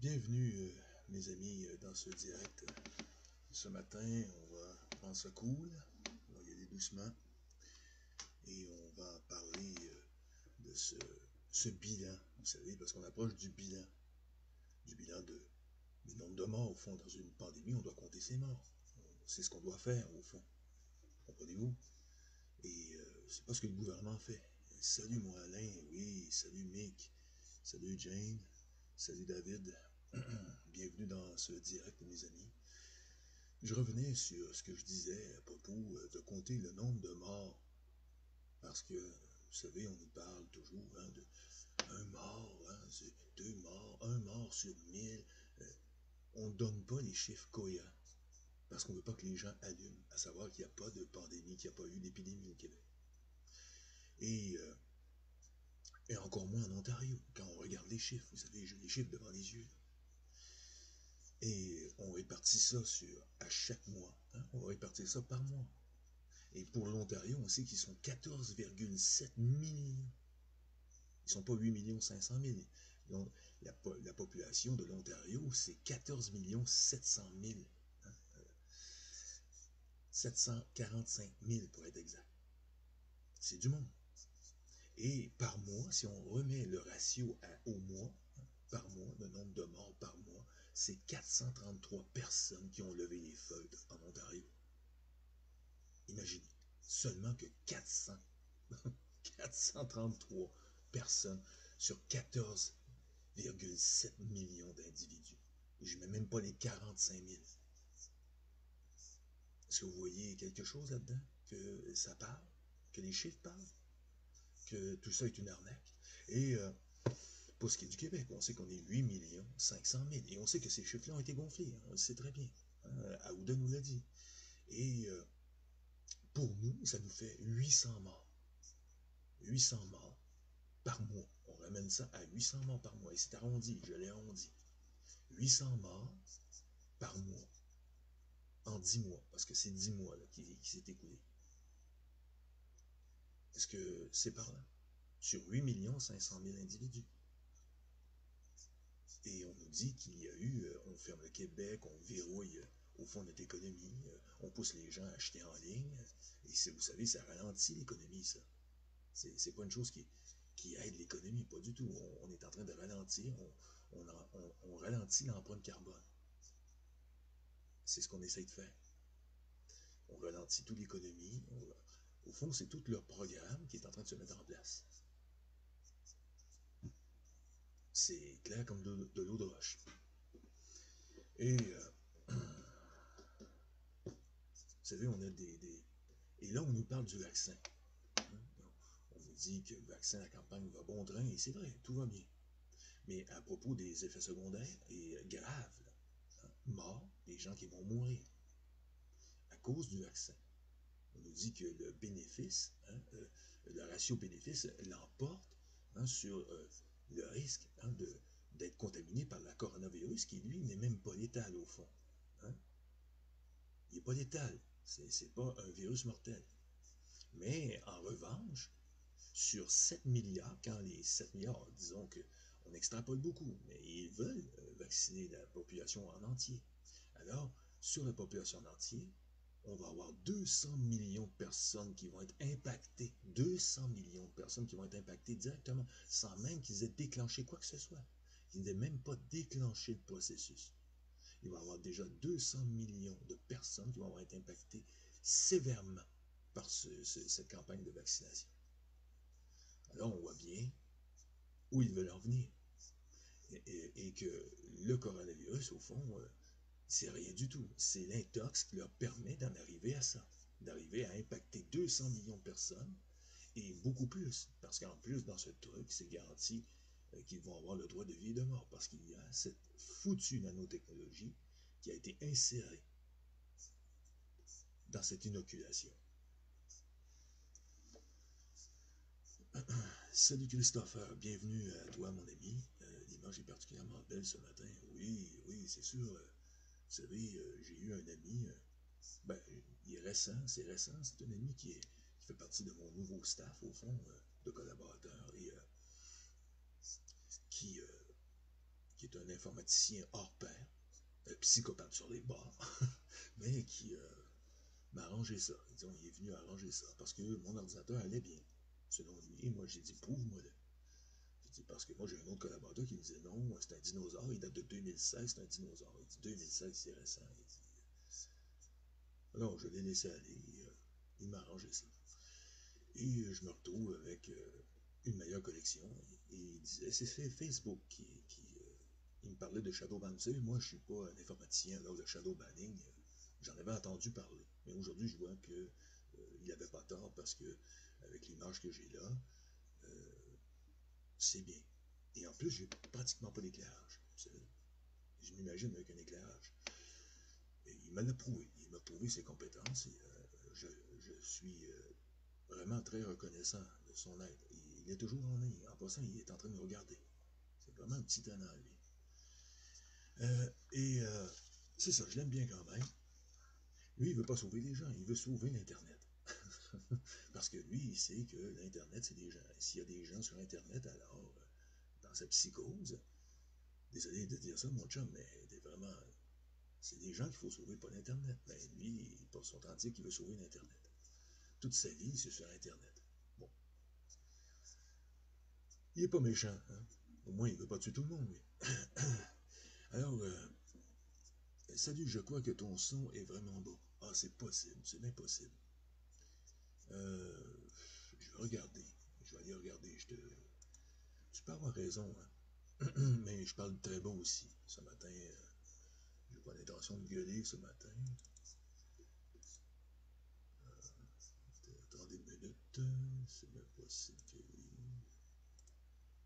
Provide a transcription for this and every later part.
Bienvenue mes amis dans ce direct. Ce matin, on va prendre ça cool, on va y aller doucement et on va parler de ce bilan, vous savez, parce qu'on approche du bilan du nombre de morts. Au fond, dans une pandémie, on doit compter ses morts. C'est ce qu'on doit faire, au fond. Comprenez-vous? Et c'est pas ce que le gouvernement fait. Salut mon Alain, oui, salut Mick, salut Jane, salut David. Bienvenue dans ce direct, mes amis. Je revenais sur ce que je disais à propos de compter le nombre de morts. Parce que, vous savez, on nous parle toujours de un mort, deux morts, un mort sur 1000. On ne donne pas les chiffres cohérents. Parce qu'on ne veut pas que les gens allument, à savoir qu'il n'y a pas de pandémie, qu'il n'y a pas eu d'épidémie au Québec. Et encore moins en Ontario, quand on regarde les chiffres. Vous savez, j'ai les chiffres devant les yeux. Et on répartit ça à chaque mois. On va répartir ça par mois. Et pour l'Ontario, on sait qu'ils sont 14,7 millions. Ils ne sont pas 8 500 000. Donc, la population de l'Ontario, c'est 14 700 000. 745 000 pour être exact. C'est du monde. Et par mois, si on remet le ratio au mois, par mois, le nombre de morts par mois, c'est 433 personnes qui ont levé les feutres en Ontario. Imaginez, seulement que 433 personnes sur 14,7 millions d'individus. Et je ne mets même pas les 45 000. Est-ce que vous voyez quelque chose là-dedans? Que ça parle? Que les chiffres parlent? Que tout ça est une arnaque? Et pour ce qui est du Québec, on sait qu'on est 8 500 000. Et on sait que ces chiffres-là ont été gonflés. On le sait très bien. Aouda nous l'a dit. Et pour nous, ça nous fait 800 morts. 800 morts par mois. On ramène ça à 800 morts par mois. Et c'est arrondi, je l'ai arrondi. 800 morts par mois. En 10 mois. Parce que c'est 10 mois là, qui s'est écoulé. Est-ce que c'est par là? Sur 8 500 000 individus. Et on nous dit qu'il y a eu, on ferme le Québec, on verrouille au fond notre économie, on pousse les gens à acheter en ligne. Et vous savez, ça ralentit l'économie, ça. C'est pas une chose qui aide l'économie, pas du tout. On est en train de ralentir, on ralentit l'empreinte carbone. C'est ce qu'on essaye de faire. On ralentit toute l'économie. Au fond, c'est tout leur programme qui est en train de se mettre en place. C'est clair comme de l'eau de roche. Et, vous savez, on a Et là, on nous parle du vaccin. On nous dit que le vaccin, la campagne va bon train, et c'est vrai, tout va bien. Mais à propos des effets secondaires, et graves, morts, des gens qui vont mourir à cause du vaccin. On nous dit que le bénéfice, le ratio bénéfice l'emporte sur le risque d'être contaminé par la coronavirus, qui lui n'est même pas létal au fond. Il n'est pas létal, c'est pas un virus mortel. Mais en revanche, sur 7 milliards, quand les 7 milliards, disons qu'on extrapole beaucoup, mais ils veulent vacciner la population en entier. Alors, sur la population en entier, on va avoir 200 millions de personnes qui vont être impactées. 200 millions de personnes qui vont être impactées directement, sans même qu'ils aient déclenché quoi que ce soit. Ils n'aient même pas déclenché le processus. Il va y avoir déjà 200 millions de personnes qui vont être impactées sévèrement par cette campagne de vaccination. Alors on voit bien où ils veulent en venir. Et que le coronavirus, au fond, c'est rien du tout. C'est l'intox qui leur permet d'en arriver à ça. D'arriver à impacter 200 millions de personnes et beaucoup plus. Parce qu'en plus, dans ce truc, c'est garanti qu'ils vont avoir le droit de vie et de mort. Parce qu'il y a cette foutue nanotechnologie qui a été insérée dans cette inoculation. Salut Christopher, bienvenue à toi mon ami. L'image est particulièrement belle ce matin. Oui, c'est sûr. Vous savez, j'ai eu un ami, il est récent, c'est un ami qui fait partie de mon nouveau staff, au fond, de collaborateurs, et qui qui est un informaticien hors pair, un psychopathe sur les bords, mais qui m'a arrangé ça. Disons, il est venu arranger ça, parce que mon ordinateur allait bien, selon lui. Et moi, j'ai dit, prouve-moi-le. J'ai dit, parce que moi, j'ai un autre collaborateur qui me disait, non, c'est un dinosaure, il date de 2016, c'est un dinosaure. Il dit, 2016, c'est récent. Il dit, alors, je l'ai laissé aller, il m'a arrangé ça. Et je me retrouve avec une meilleure collection. Et il disait, c'est Facebook il me parlait de shadow banning. Vous savez, moi, je ne suis pas un informaticien, alors le shadow banning, j'en avais entendu parler. Mais aujourd'hui, je vois que il n'avait pas tort parce que, avec l'image que j'ai là, c'est bien. Et en plus, j'ai pratiquement pas d'éclairage. Je m'imagine avec un éclairage. Et il me l'a prouvé. Il m'a prouvé ses compétences et je suis vraiment très reconnaissant de son aide. Il est toujours en ligne. En passant, il est en train de me regarder. C'est vraiment un petit tannant, lui. C'est ça, je l'aime bien quand même. Lui, il veut pas sauver les gens, il veut sauver l'Internet. Parce que lui, il sait que l'Internet, c'est des gens. S'il y a des gens sur Internet, alors, dans sa psychose, désolé de dire ça, mon chum, mais vraiment, c'est des gens qu'il faut sauver, pas l'Internet. Mais lui, pour son temps, qu'il veut sauver l'Internet. Toute sa vie, c'est sur Internet. Bon. Il est pas méchant, hein? Au moins, il veut pas tuer tout le monde, lui. Alors, salut, je crois que ton son est vraiment bas. Ah, c'est possible, c'est bien possible. Je vais regarder. Je vais aller regarder. Tu peux avoir raison, hein? Mais je parle très bas aussi. Ce matin, j'ai pas l'intention de gueuler ce matin. Attendez une minute. C'est bien possible que oui.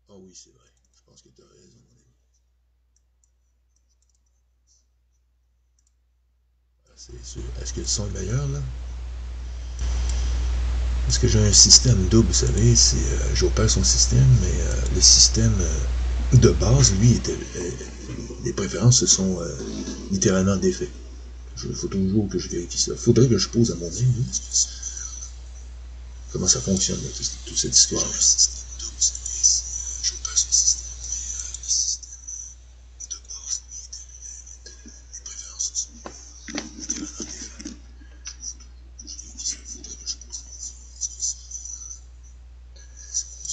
Ah oui, c'est vrai. Je pense que tu as raison, mon ami. C'est sûr. Est-ce que le son est meilleur, là? Parce que j'ai un système double, vous savez, j'opère son système, mais le système de base, lui, les préférences se sont littéralement défaites. Il faut toujours que je vérifie ça. Il faudrait que je pose à mon ami comment ça fonctionne, là, toute cette histoire. Le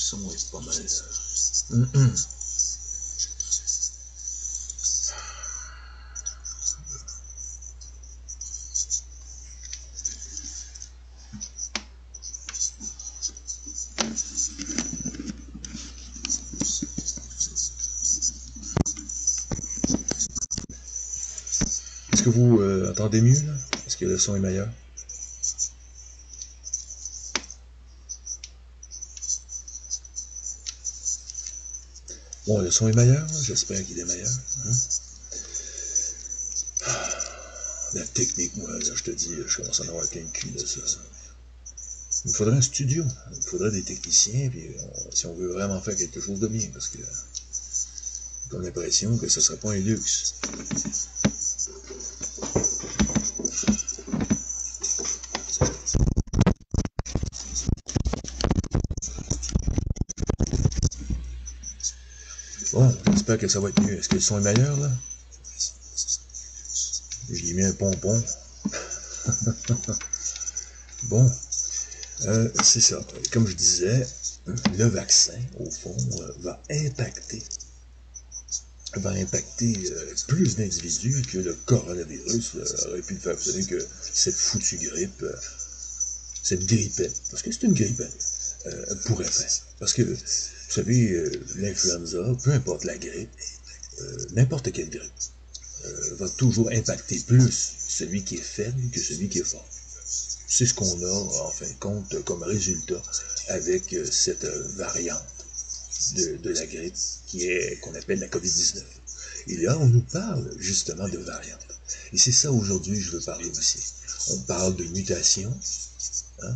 son est pas mal. Est-ce que vous entendez mieux, là? Est-ce que le son est meilleur? Bon, le son est meilleur, j'espère qu'il est meilleur. Hein? La technique, moi, là, je te dis, je commence à en avoir qu'un cul de ça. Il me faudrait un studio, il me faudrait des techniciens, puis si on veut vraiment faire quelque chose de bien, parce que j'ai l'impression que ce ne serait pas un luxe. Bon, j'espère que ça va être mieux. Est-ce que le son est meilleur, là? J'ai mis un pompon. Bon, c'est ça. Comme je disais, le vaccin, au fond, va impacter plus d'individus que le coronavirus aurait pu le faire. Vous savez que cette foutue grippe, cette grippette, parce que c'est une grippette, pourrait faire. Parce que, vous savez, l'influenza, peu importe la grippe, n'importe quelle grippe, va toujours impacter plus celui qui est faible que celui qui est fort. C'est ce qu'on a, en fin de compte, comme résultat avec cette variante de la grippe qu'on appelle la COVID-19. Et là, on nous parle justement de variante. Et c'est ça aujourd'hui je veux parler aussi. On parle de mutation. Hein?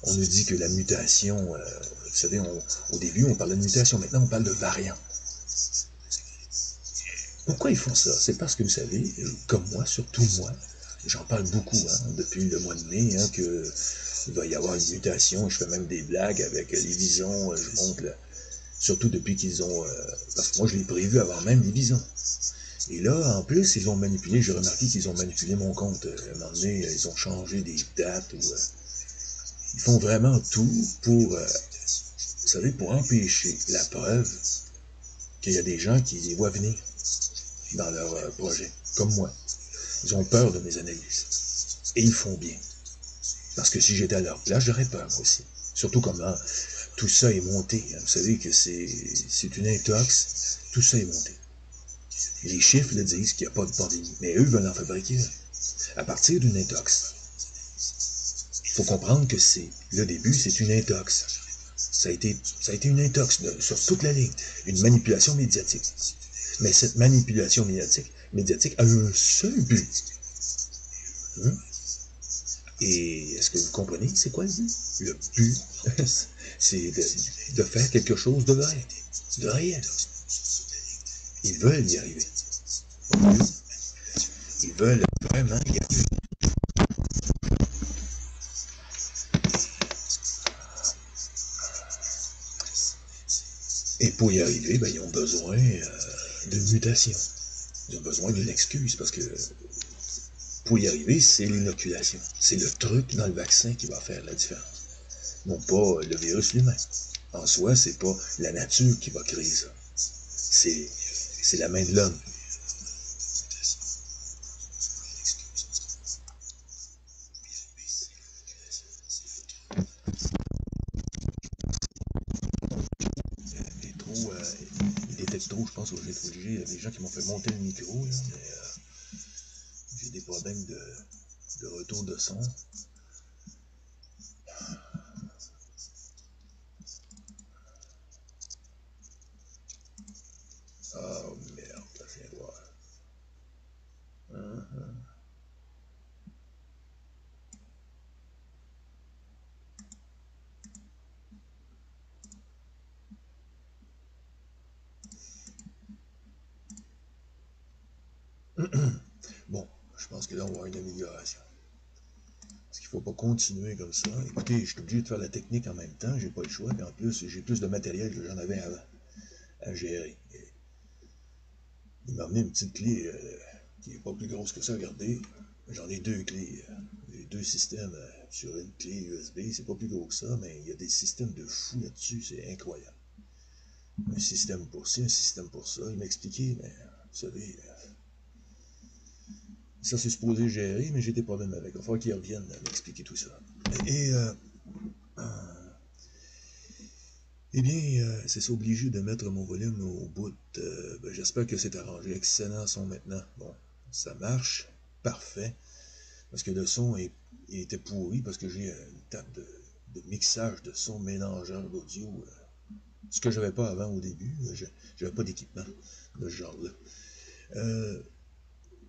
On nous dit que la mutation, vous savez, au début on parlait de mutation, maintenant on parle de variante. Pourquoi ils font ça? C'est parce que vous savez, comme moi, surtout moi, j'en parle beaucoup depuis le mois de mai, qu'il va y avoir une mutation. Je fais même des blagues avec les visons, je montre Surtout depuis qu'ils ont... parce que moi, je l'ai prévu avant même les bisons. Et là, en plus, ils ont manipulé, j'ai remarqué qu'ils ont manipulé mon compte. À un moment donné, ils ont changé des dates. Ils font vraiment tout pour, vous savez, pour empêcher la preuve qu'il y a des gens qui les voient venir dans leur projet, comme moi. Ils ont peur de mes analyses. Et ils font bien. Parce que si j'étais à leur place, j'aurais peur moi aussi. Surtout comment tout ça est monté. Vous savez que c'est une intox. Tout ça est monté. Les chiffres le disent qu'il n'y a pas de pandémie. Mais eux veulent en fabriquer à partir d'une intox. Il faut comprendre que le début, c'est une intox. Ça a été une intox sur toute la ligne. Une manipulation médiatique. Mais cette manipulation médiatique a un seul but. Et est-ce que vous comprenez c'est quoi le but? Le but, c'est de faire quelque chose de vrai, de réel. Ils veulent y arriver. Ils veulent vraiment y arriver. Et pour y arriver, ben, ils ont besoin d'une mutation. Ils ont besoin d'une excuse parce que pour y arriver, c'est l'inoculation. C'est le truc dans le vaccin qui va faire la différence. Non pas le virus lui-même. En soi, c'est pas la nature qui va créer ça. C'est la main de l'homme. Il détecte trop, je pense, au G3G. Il y a des gens qui m'ont fait monter le micro, là, mais j'ai des problèmes de retour de son. Oh merde, là, je viens de voir. Bon, je pense que là, on va avoir une amélioration. Parce qu'il ne faut pas continuer comme ça. Écoutez, je suis obligé de faire la technique en même temps, j'ai pas le choix, mais en plus, j'ai plus de matériel que j'en avais avant à gérer. Et il m'a amené une petite clé qui n'est pas plus grosse que ça, regardez. J'en ai deux clés. J'ai deux systèmes sur une clé USB, c'est pas plus gros que ça, mais il y a des systèmes de fou là-dessus, c'est incroyable. Un système pour ci, un système pour ça. Il m'a expliqué, mais vous savez, ça c'est supposé gérer, mais j'ai des problèmes avec. Il va falloir qu'il revienne m'expliquer tout ça. Et eh bien, c'est ça, obligé de mettre mon volume au bout. Ben, j'espère que c'est arrangé. Excellent son maintenant. Bon, ça marche. Parfait. Parce que le son était pourri, parce que j'ai une table de mixage de son mélangeur d'audio. Ce que j'avais pas avant au début. J'avais pas d'équipement de ce genre-là.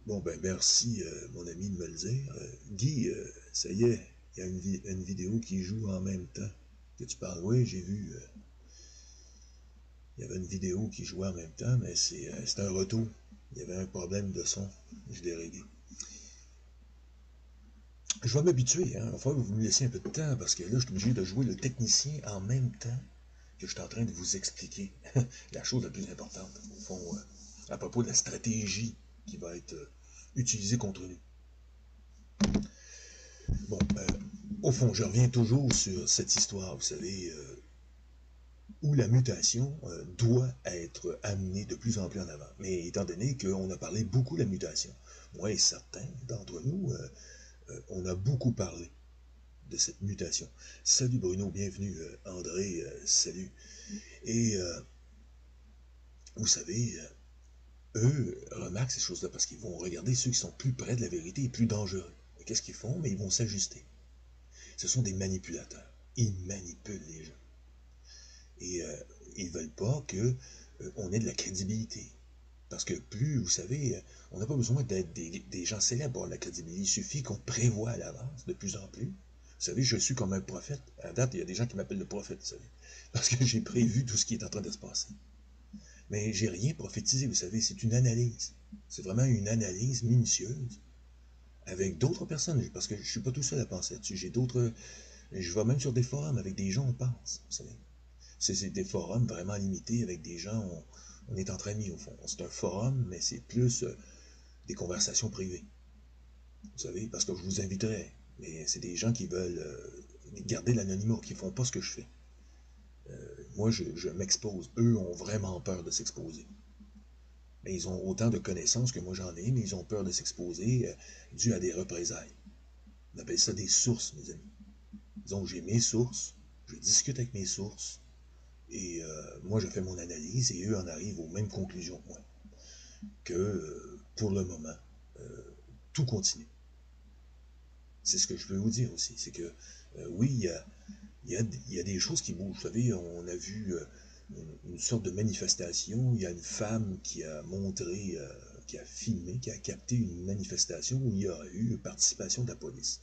Bon, ben merci, mon ami, de me le dire. Guy, ça y est, il y a une vidéo qui joue en même temps que tu parles. Oui, j'ai vu... il y avait une vidéo qui jouait en même temps, mais c'est un retour. Il y avait un problème de son. Je l'ai réglé. Je vais m'habituer, hein. Il va falloir que vous me laissiez un peu de temps, parce que là, je suis obligé de jouer le technicien en même temps que je suis en train de vous expliquer la chose la plus importante, au fond, à propos de la stratégie qui va être utilisée contre nous. Bon, au fond, je reviens toujours sur cette histoire, vous savez, où la mutation doit être amenée de plus en plus en avant. Mais étant donné qu'on a parlé beaucoup de la mutation, moi et certains d'entre nous, on a beaucoup parlé de cette mutation. Salut Bruno, bienvenue. André, salut. Et vous savez, eux remarquent ces choses-là parce qu'ils vont regarder ceux qui sont plus près de la vérité et plus dangereux. Qu'est-ce qu'ils font? Mais ils vont s'ajuster. Ce sont des manipulateurs. Ils manipulent les gens. Et ils ne veulent pas qu'on ait de la crédibilité. Parce que plus, vous savez, on n'a pas besoin d'être des gens célèbres pour la crédibilité. Il suffit qu'on prévoit à l'avance, de plus en plus. Vous savez, je suis comme un prophète. À date, il y a des gens qui m'appellent le prophète, vous savez. Parce que j'ai prévu tout ce qui est en train de se passer. Mais j'ai rien prophétisé, vous savez, c'est une analyse. C'est vraiment une analyse minutieuse avec d'autres personnes. Parce que je ne suis pas tout seul à penser là-dessus. J'ai d'autres... Je vais même sur des forums avec des gens, on pense, vous savez. C'est des forums vraiment limités avec des gens, on est entre amis au fond. C'est un forum, mais c'est plus des conversations privées. Vous savez, parce que je vous inviterai, mais c'est des gens qui veulent garder l'anonymat, qui font pas ce que je fais. Moi, je m'expose. Eux ont vraiment peur de s'exposer. Mais ils ont autant de connaissances que moi j'en ai, mais ils ont peur de s'exposer dû à des représailles. On appelle ça des sources, mes amis. Disons que j'ai mes sources, je discute avec mes sources, et moi je fais mon analyse, et eux en arrivent aux mêmes conclusions que moi. Que pour le moment, tout continue. C'est ce que je veux vous dire aussi, c'est que oui, il y a des choses qui bougent. Vous savez, on a vu une sorte de manifestation. Il y a une femme qui a montré, qui a filmé, qui a capté une manifestation où il y a eu participation de la police.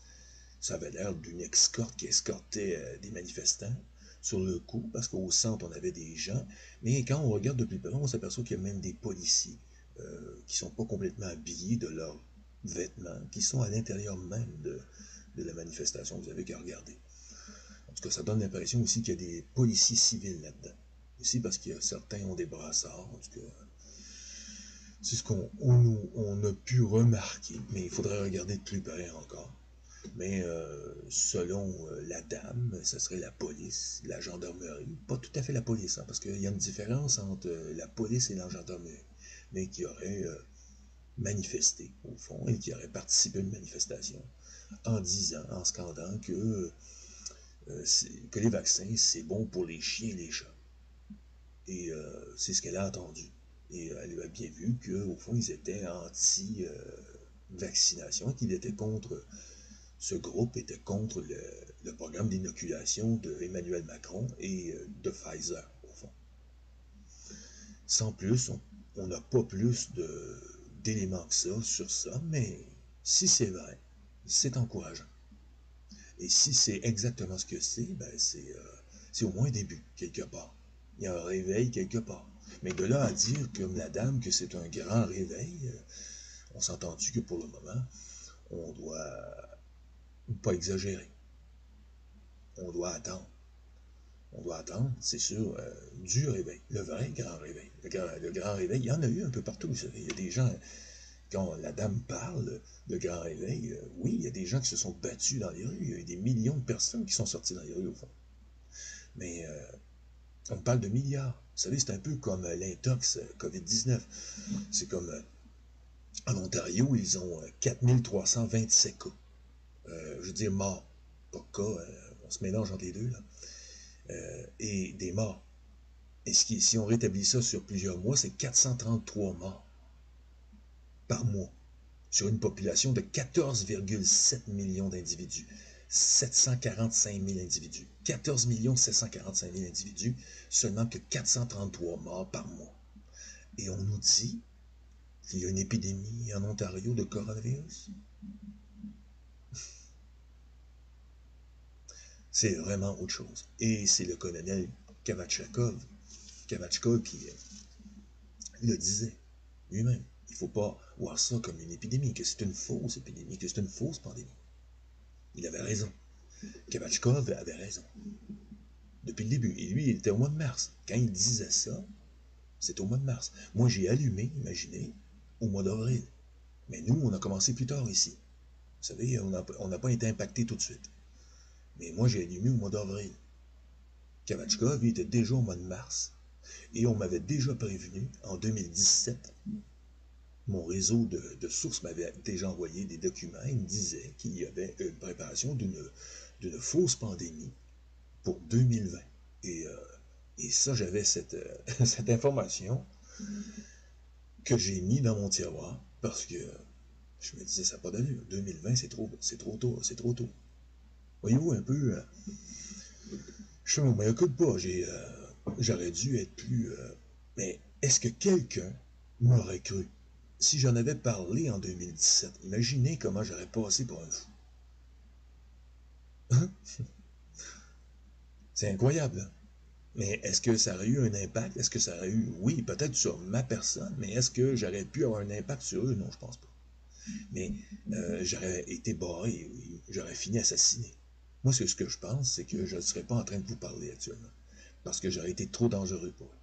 Ça avait l'air d'une escorte qui escortait des manifestants sur le coup, parce qu'au centre, on avait des gens. Mais quand on regarde de plus près, on s'aperçoit qu'il y a même des policiers qui ne sont pas complètement habillés de leurs vêtements, qui sont à l'intérieur même de la manifestation. Vous avez qu'à regarder. En tout cas, ça donne l'impression aussi qu'il y a des policiers civils là-dedans. Aussi parce qu'il y a certains ont des brassards. En tout cas, c'est ce qu'on a pu remarquer. Mais il faudrait regarder de plus près encore. Mais selon la dame, ce serait la police, la gendarmerie. Pas tout à fait la police, hein, parce qu'il y a une différence entre la police et la gendarmerie. Mais qui aurait manifesté, au fond, et qui aurait participé à une manifestation en disant, en scandant que les vaccins, c'est bon pour les chiens et les chats. Et c'est ce qu'elle a entendu. Et elle a bien vu qu'au fond, ils étaient anti-vaccination, qu'ils étaient contre, ce groupe était contre le programme d'inoculation de Emmanuel Macron et de Pfizer, au fond. Sans plus, on n'a pas plus d'éléments que ça sur ça, mais si c'est vrai, c'est encourageant. Et si c'est exactement ce que c'est, ben c'est au moins un début, quelque part. Il y a un réveil quelque part. Mais de là à dire, comme la dame, que c'est un grand réveil, on s'entend-tu que pour le moment, on doit pas exagérer. On doit attendre. On doit attendre, c'est sûr, du réveil. Le vrai grand réveil. Le grand réveil, il y en a eu un peu partout, vous savez. Il y a des gens, quand la dame parle de grand réveil, oui, il y a des gens qui se sont battus dans les rues. Il y a eu des millions de personnes qui sont sorties dans les rues, au fond. Mais on parle de milliards. Vous savez, c'est un peu comme l'intox COVID-19. C'est comme en Ontario, ils ont 4327 cas. Je veux dire morts. Pas cas, on se mélange entre les deux, là. Et des morts. Et si on rétablit ça sur plusieurs mois, c'est 433 morts par mois. Sur une population de 14,7 millions d'individus. 745 000 individus. 14 745 000 individus, seulement que 433 morts par mois. Et on nous dit qu'il y a une épidémie en Ontario de coronavirus. C'est vraiment autre chose. Et c'est le colonel Kavachkov qui le disait lui-même. Il ne faut pas voir ça comme une épidémie, que c'est une fausse épidémie, que c'est une fausse pandémie. Il avait raison. Kavachkov avait raison. Depuis le début. Et lui, il était au mois de mars. Quand il disait ça, c'était au mois de mars. Moi, j'ai allumé, imaginez, au mois d'avril. Mais nous, on a commencé plus tard ici. Vous savez, on n'a pas été impacté tout de suite. Mais moi, j'ai allumé au mois d'avril. Kavachkov, il était déjà au mois de mars. Et on m'avait déjà prévenu, en 2017, mon réseau de sources m'avait déjà envoyé des documents. Il me disait qu'il y avait une préparation d'une fausse pandémie pour 2020. Et ça, j'avais cette information que j'ai mis dans mon tiroir parce que je me disais, ça n'a pas d'allure. 2020, c'est trop tôt, c'est trop tôt. Voyez-vous un peu, je ne m'écoute pas, j'aurais dû être plus... mais est-ce que quelqu'un m'aurait cru? Si j'en avais parlé en 2017, imaginez comment j'aurais passé pour un fou. Hein? C'est incroyable, hein? Mais est-ce que ça aurait eu un impact? Est-ce que ça aurait eu, oui, peut-être sur ma personne, mais est-ce que j'aurais pu avoir un impact sur eux? Non, je pense pas. Mais j'aurais été barré, oui, j'aurais fini assassiné. Moi, ce que je pense, c'est que je ne serais pas en train de vous parler actuellement. parce que j'aurais été trop dangereux pour eux.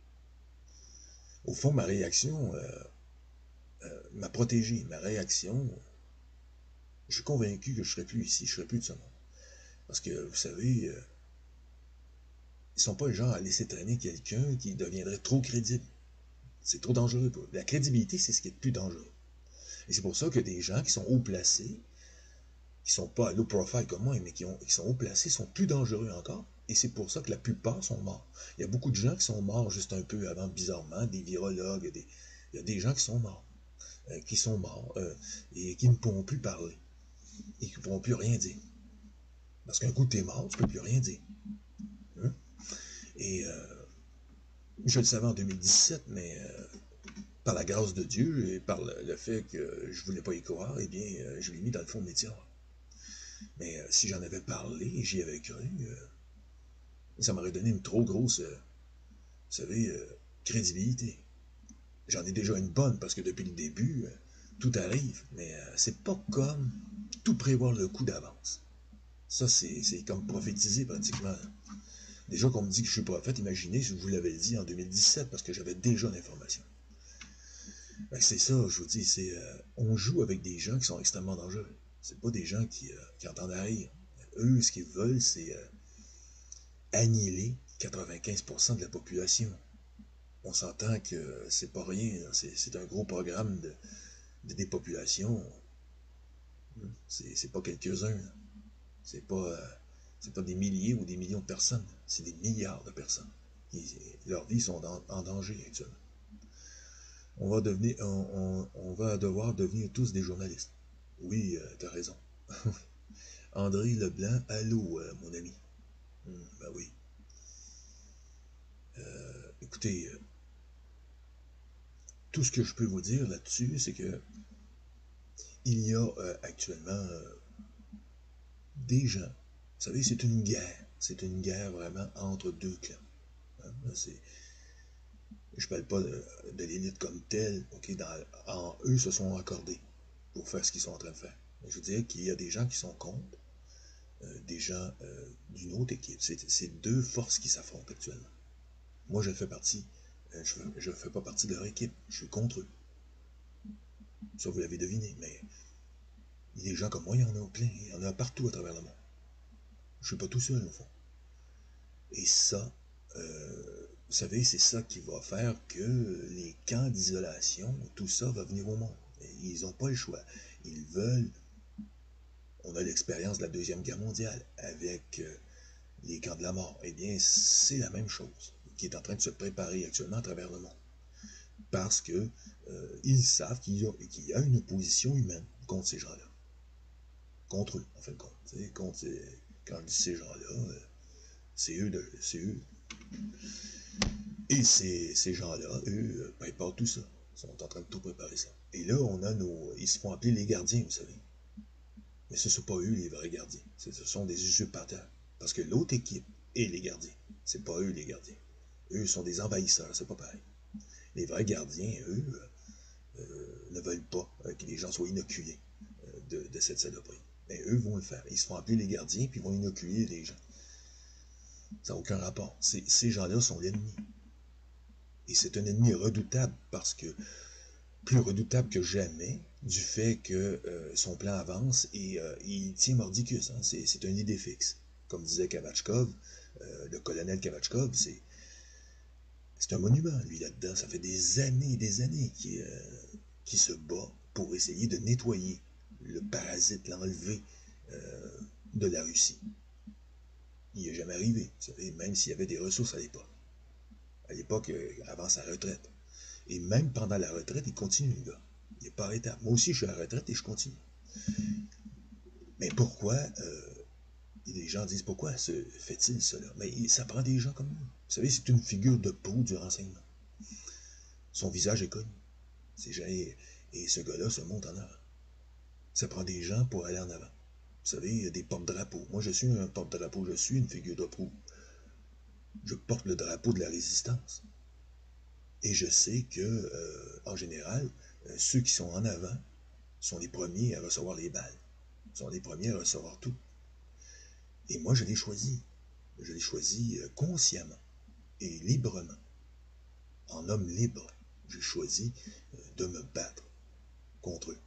Au fond, ma réaction m'a protégé. Ma réaction, je suis convaincu que je ne serais plus ici, je ne serais plus de ce monde. Parce que, vous savez, ils ne sont pas le genre à laisser traîner quelqu'un qui deviendrait trop crédible. C'est trop dangereux pour eux. La crédibilité, c'est ce qui est le plus dangereux. Et c'est pour ça que des gens qui sont haut placés, qui sont pas à low profile comme moi, mais qui sont haut placés, sont plus dangereux encore. Et c'est pour ça que la plupart sont morts. Il y a beaucoup de gens qui sont morts juste un peu avant, bizarrement, des virologues, il y a des gens qui sont morts, et qui ne pourront plus parler, et qui ne pourront plus rien dire. Parce qu'un coup, t'es mort, tu ne peux plus rien dire. Hein? Et je le savais en 2017, mais par la grâce de Dieu et par le fait que je ne voulais pas y croire, eh bien, je l'ai mis dans le fond de mes tiroirs. Mais si j'en avais parlé et j'y avais cru, ça m'aurait donné une trop grosse, vous savez, crédibilité. J'en ai déjà une bonne parce que depuis le début, tout arrive, mais c'est pas comme tout prévoir le coup d'avance. Ça, c'est comme prophétiser pratiquement. Déjà qu'on me dit que je suis prophète, imaginez si je vous l'avais dit en 2017 parce que j'avais déjà l'information. C'est ça, je vous dis, on joue avec des gens qui sont extrêmement dangereux. C'est pas des gens qui entendent rire. Eux, ce qu'ils veulent, c'est annihiler 95% de la population. On s'entend que c'est pas rien, c'est un gros programme de dépopulation. C'est pas quelques-uns. C'est pas des milliers ou des millions de personnes. C'est des milliards de personnes. Leurs vies sont en danger actuellement. On va devoir devenir tous des journalistes. Oui, t'as raison. André Leblanc, allô, mon ami. Ben oui. Écoutez, tout ce que je peux vous dire là-dessus, c'est que il y a actuellement des gens. Vous savez, c'est une guerre. C'est une guerre vraiment entre deux clans. Hein? Je ne parle pas de l'élite comme telle. Okay, eux se sont accordés pour faire ce qu'ils sont en train de faire. Je veux dire qu'il y a des gens qui sont contre, des gens d'une autre équipe. C'est deux forces qui s'affrontent actuellement. Moi, je fais partie, je fais pas partie de leur équipe. Je suis contre eux. Ça, vous l'avez deviné, mais il y a des gens comme moi, il y en a plein. Il y en a partout à travers le monde. Je suis pas tout seul, au fond. Et ça, vous savez, c'est ça qui va faire que les camps d'isolation, tout ça va venir au monde. Et ils n'ont pas le choix. Ils veulent... On a l'expérience de la Deuxième Guerre mondiale avec les camps de la mort. Eh bien, c'est la même chose qui est en train de se préparer actuellement à travers le monde. Parce que ils savent qu'il y a une opposition humaine contre ces gens-là. Contre eux, en fin de compte. Quand je dis ces gens-là, c'est eux. Et ces gens-là, eux, préparent tout ça. Ils sont en train de tout préparer ça. Et là, ils se font appeler les gardiens, vous savez. Mais ce ne sont pas eux les vrais gardiens. Ce sont des usurpateurs. Parce que l'autre équipe est les gardiens. C'est pas eux les gardiens. Eux sont des envahisseurs, c'est pas pareil. Les vrais gardiens, eux, ne veulent pas que les gens soient inoculés de cette saloperie. Mais eux vont le faire. Ils se font appeler les gardiens, puis ils vont inoculer les gens. Ça n'a aucun rapport. Ces gens-là sont l'ennemi. Et c'est un ennemi redoutable parce que, plus redoutable que jamais, du fait que son plan avance et il tient mordicus. Hein, c'est une idée fixe. Comme disait Kavachkov, le colonel Kavachkov, c'est un monument, lui, là-dedans. Ça fait des années et des années qu'il se bat pour essayer de nettoyer le parasite, l'enlever de la Russie. Il n'y est jamais arrivé, vous savez, même s'il y avait des ressources à l'époque. À l'époque, avant sa retraite. Et même pendant la retraite, il continue, le gars. Il n'est pas arrêtable. Moi aussi, je suis à la retraite et je continue. Mais pourquoi, les gens disent, pourquoi se fait-il cela? Mais ça prend des gens comme nous. Vous savez, c'est une figure de proue du renseignement. Son visage est connu. Et ce gars-là se monte en avant. Ça prend des gens pour aller en avant. Vous savez, il y a des porte-drapeaux. Moi, je suis un porte-drapeau, je suis une figure de proue. Je porte le drapeau de la résistance. Et je sais que, en général, ceux qui sont en avant sont les premiers à recevoir les balles, sont les premiers à recevoir tout. Et moi, je l'ai choisi. Je l'ai choisi consciemment. et librement, en homme libre, j'ai choisi de me battre contre eux.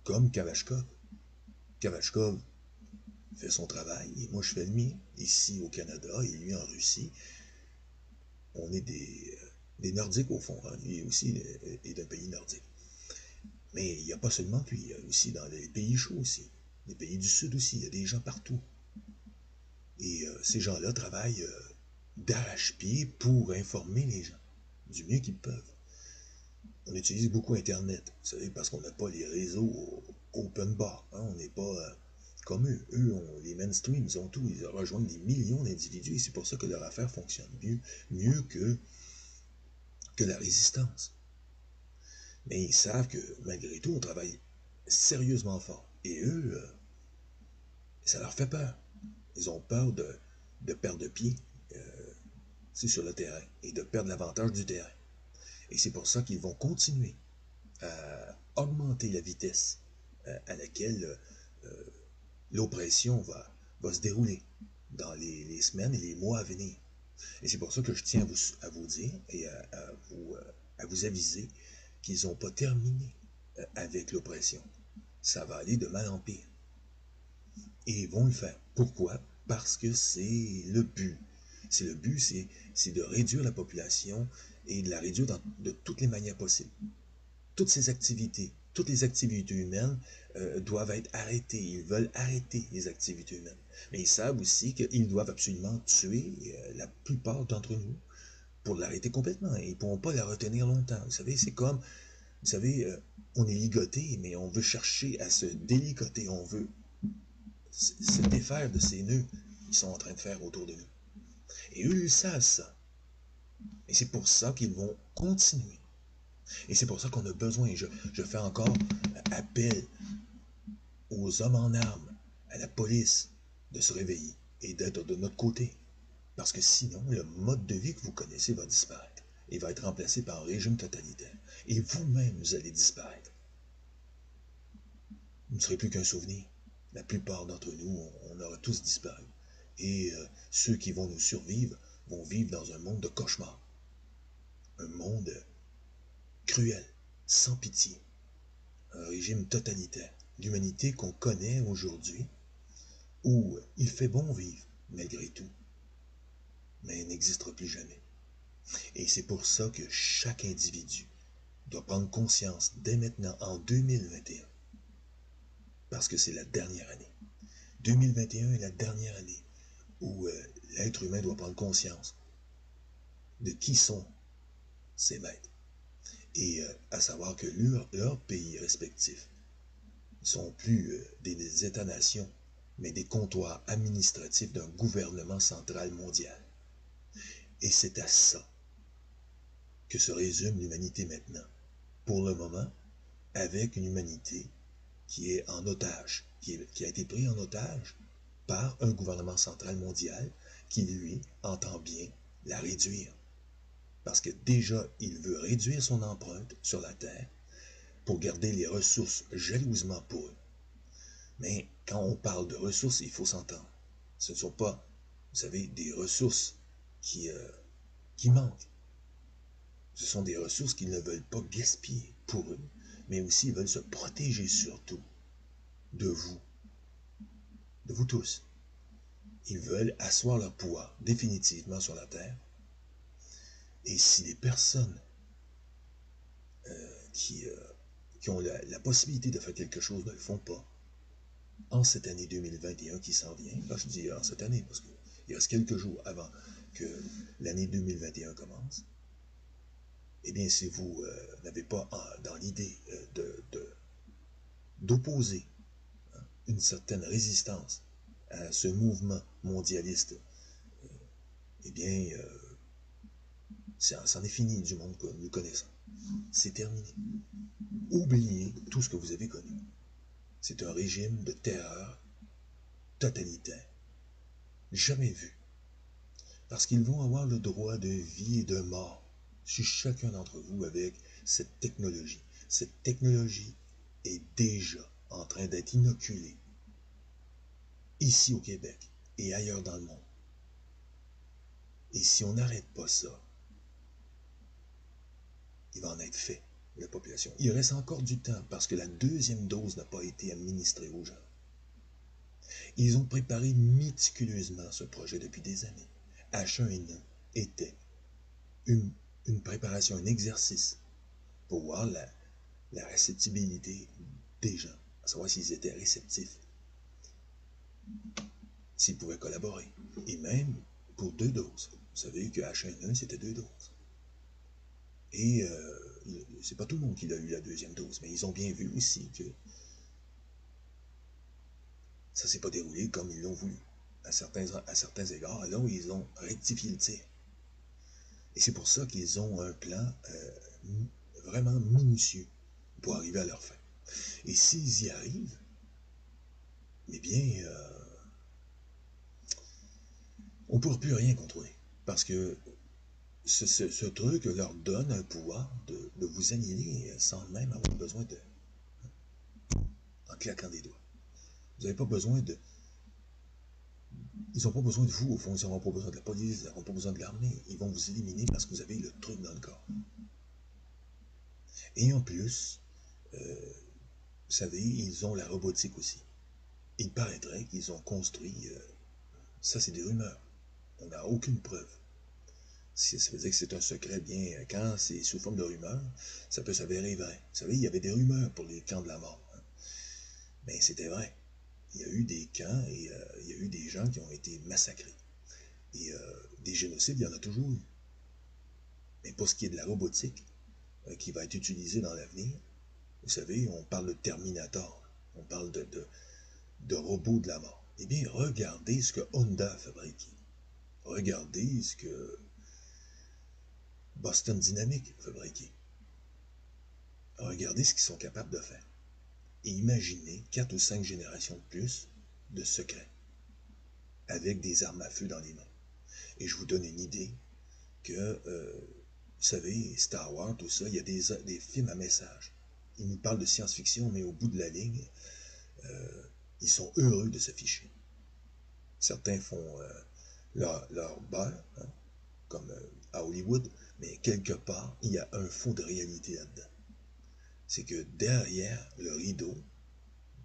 Comme Kalachnikov. Kalachnikov fait son travail et moi je fais le mien, ici au Canada et lui en Russie. On est des Nordiques au fond, hein. Lui aussi est d'un pays nordique. Mais il n'y a pas seulement lui, il y a aussi dans les pays chauds aussi, les pays du Sud aussi, il y a des gens partout. Et ces gens-là travaillent d'arrache-pied pour informer les gens du mieux qu'ils peuvent. On utilise beaucoup Internet, vous savez, parce qu'on n'a pas les réseaux open bar, hein, on n'est pas comme eux. Eux, les mainstreams, ils ont tout, ils rejoignent des millions d'individus et c'est pour ça que leur affaire fonctionne mieux que la résistance. Mais ils savent que malgré tout, on travaille sérieusement fort. Et eux, ça leur fait peur. Ils ont peur de perdre pied sur le terrain et de perdre l'avantage du terrain. Et c'est pour ça qu'ils vont continuer à augmenter la vitesse à laquelle l'oppression va se dérouler dans les semaines et les mois à venir. Et c'est pour ça que je tiens à vous dire et à vous aviser qu'ils n'ont pas terminé avec l'oppression. Ça va aller de mal en pire. Et ils vont le faire. Pourquoi? Parce que c'est le but. C'est le but, c'est de réduire la population et de la réduire de toutes les manières possibles. Toutes ces activités, toutes les activités humaines doivent être arrêtées. Ils veulent arrêter les activités humaines. Mais ils savent aussi qu'ils doivent absolument tuer la plupart d'entre nous pour l'arrêter complètement. Ils ne pourront pas la retenir longtemps. Vous savez, c'est comme, vous savez, on est ligoté, mais on veut chercher à se déligoter. On veut se défaire de ces nœuds qu'ils sont en train de faire autour de nous. Et eux, ils savent ça. Et c'est pour ça qu'ils vont continuer. Et c'est pour ça qu'on a besoin, je fais encore appel aux hommes en armes, à la police, de se réveiller et d'être de notre côté. Parce que sinon, le mode de vie que vous connaissez va disparaître et va être remplacé par un régime totalitaire. Et vous-même, vous allez disparaître. Vous ne serez plus qu'un souvenir. La plupart d'entre nous, on aura tous disparu. Et ceux qui vont nous survivre vont vivre dans un monde de cauchemar. Un monde cruel, sans pitié. Un régime totalitaire. L'humanité qu'on connaît aujourd'hui, où il fait bon vivre, malgré tout, mais n'existera plus jamais. Et c'est pour ça que chaque individu doit prendre conscience dès maintenant, en 2021, parce que c'est la dernière année. 2021 est la dernière année où l'être humain doit prendre conscience de qui sont ses maîtres. Et à savoir que leurs pays respectifs ne sont plus des États-nations, mais des comptoirs administratifs d'un gouvernement central mondial. Et c'est à ça que se résume l'humanité maintenant. Pour le moment, avec une humanité qui est en otage, qui a été prise en otage par un gouvernement central mondial qui, lui, entend bien la réduire. Parce que déjà, il veut réduire son empreinte sur la Terre pour garder les ressources jalousement pour eux. Mais quand on parle de ressources, il faut s'entendre. Ce ne sont pas, vous savez, des ressources qui manquent. Ce sont des ressources qu'ils ne veulent pas gaspiller pour eux, mais aussi ils veulent se protéger surtout de vous tous. Ils veulent asseoir leur pouvoir définitivement sur la Terre. Et si les personnes qui ont la possibilité de faire quelque chose ne le font pas, en cette année 2021 qui s'en vient, là je dis en cette année parce qu'il reste quelques jours avant que l'année 2021 commence, eh bien si vous n'avez pas dans l'idée d'opposer une certaine résistance à ce mouvement mondialiste, eh bien c'en est fini du monde que nous connaissons. C'est terminé. Oubliez tout ce que vous avez connu. C'est un régime de terreur totalitaire. Jamais vu. Parce qu'ils vont avoir le droit de vie et de mort sur chacun d'entre vous avec cette technologie. Cette technologie est déjà en train d'être inoculée ici au Québec et ailleurs dans le monde. Et si on n'arrête pas ça, il va en être fait, la population. Il reste encore du temps parce que la deuxième dose n'a pas été administrée aux gens. Ils ont préparé méticuleusement ce projet depuis des années. H1N1 était une préparation, un exercice pour voir la réceptibilité des gens, à savoir s'ils étaient réceptifs, s'ils pouvaient collaborer. Et même pour 2 doses. Vous savez que H1N1, c'était 2 doses. Et c'est pas tout le monde qui a eu la deuxième dose, mais ils ont bien vu aussi que ça s'est pas déroulé comme ils l'ont voulu, à certains égards. Et là, ils ont rectifié le tir. Et c'est pour ça qu'ils ont un plan vraiment minutieux pour arriver à leur fin. Et s'ils y arrivent, eh bien, on ne pourra plus rien contrôler. Parce que ce truc leur donne un pouvoir de vous annihiler sans même avoir besoin de... en claquant des doigts. Vous n'avez pas besoin de... Ils n'ont pas besoin de vous, au fond. Ils n'auront pas besoin de la police, ils n'auront pas besoin de l'armée. Ils vont vous éliminer parce que vous avez le truc dans le corps. Et en plus, vous savez, ils ont la robotique aussi. Il paraîtrait qu'ils ont construit... ça, c'est des rumeurs. On n'a aucune preuve. Ça veut dire que c'est un secret bien... Quand c'est sous forme de rumeur, ça peut s'avérer vrai. Vous savez, il y avait des rumeurs pour les camps de la mort. Hein. Mais c'était vrai. Il y a eu des camps et il y a eu des gens qui ont été massacrés. Et des génocides, il y en a toujours eu. Mais pour ce qui est de la robotique, qui va être utilisée dans l'avenir, vous savez, on parle de Terminator, on parle de robots de la mort. Eh bien, regardez ce que Honda a fabriqué. Regardez ce que Boston Dynamics a fabriqué. Regardez ce qu'ils sont capables de faire. Et imaginez 4 ou 5 générations de plus de secrets, avec des armes à feu dans les mains. Et je vous donne une idée que, vous savez, Star Wars, tout ça, il y a des films à message. Ils nous parlent de science-fiction, mais au bout de la ligne, ils sont heureux de s'afficher. Certains font leur beurre, hein, comme à Hollywood, mais quelque part, il y a un fond de réalité là-dedans. C'est que derrière le rideau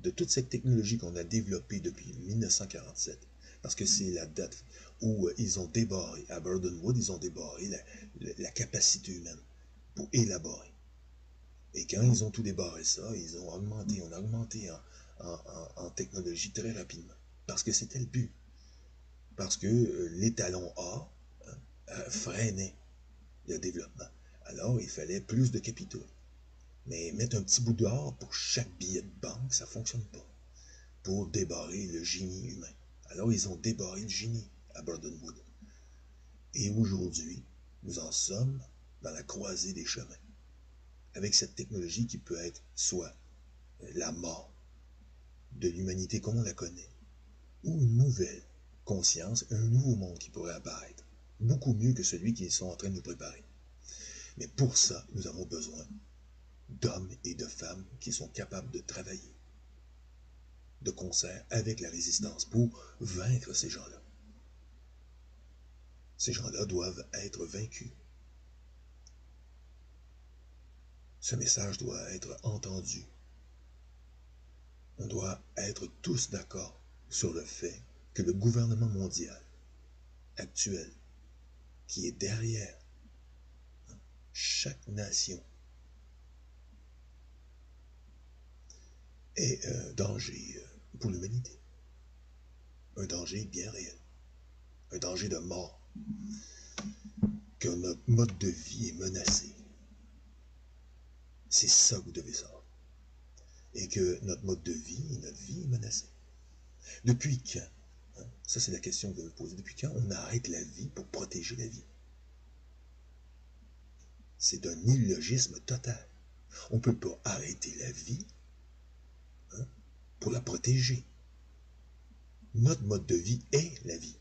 de toute cette technologie qu'on a développée depuis 1947, parce que c'est la date où ils ont débarré, à Burdenwood, ils ont débarré la capacité humaine pour élaborer. Et quand ils ont tout débarré ça, ils ont augmenté, on a augmenté en technologie très rapidement. Parce que c'était le but. Parce que l'étalon A freinait le développement. Alors, il fallait plus de capitaux. Mais mettre un petit bout d'or pour chaque billet de banque, ça ne fonctionne pas. Pour débarrer le génie humain. Alors, ils ont débarré le génie à Burdenwood. Et aujourd'hui, nous en sommes dans la croisée des chemins. Avec cette technologie qui peut être soit la mort de l'humanité comme on la connaît, ou une nouvelle conscience, un nouveau monde qui pourrait apparaître, beaucoup mieux que celui qu'ils sont en train de nous préparer. Mais pour ça, nous avons besoin d'hommes et de femmes qui sont capables de travailler de concert avec la résistance pour vaincre ces gens-là. Ces gens-là doivent être vaincus. Ce message doit être entendu. On doit être tous d'accord sur le fait que le gouvernement mondial actuel, qui est derrière chaque nation, est un danger pour l'humanité. Un danger bien réel. Un danger de mort. Que notre mode de vie est menacé. C'est ça que vous devez savoir. Et que notre mode de vie, notre vie est menacée. Depuis quand, hein, ça c'est la question que vous devez poser, depuis quand on arrête la vie pour protéger la vie? C'est d'un illogisme total. On ne peut pas arrêter la vie, hein, pour la protéger. Notre mode de vie est la vie,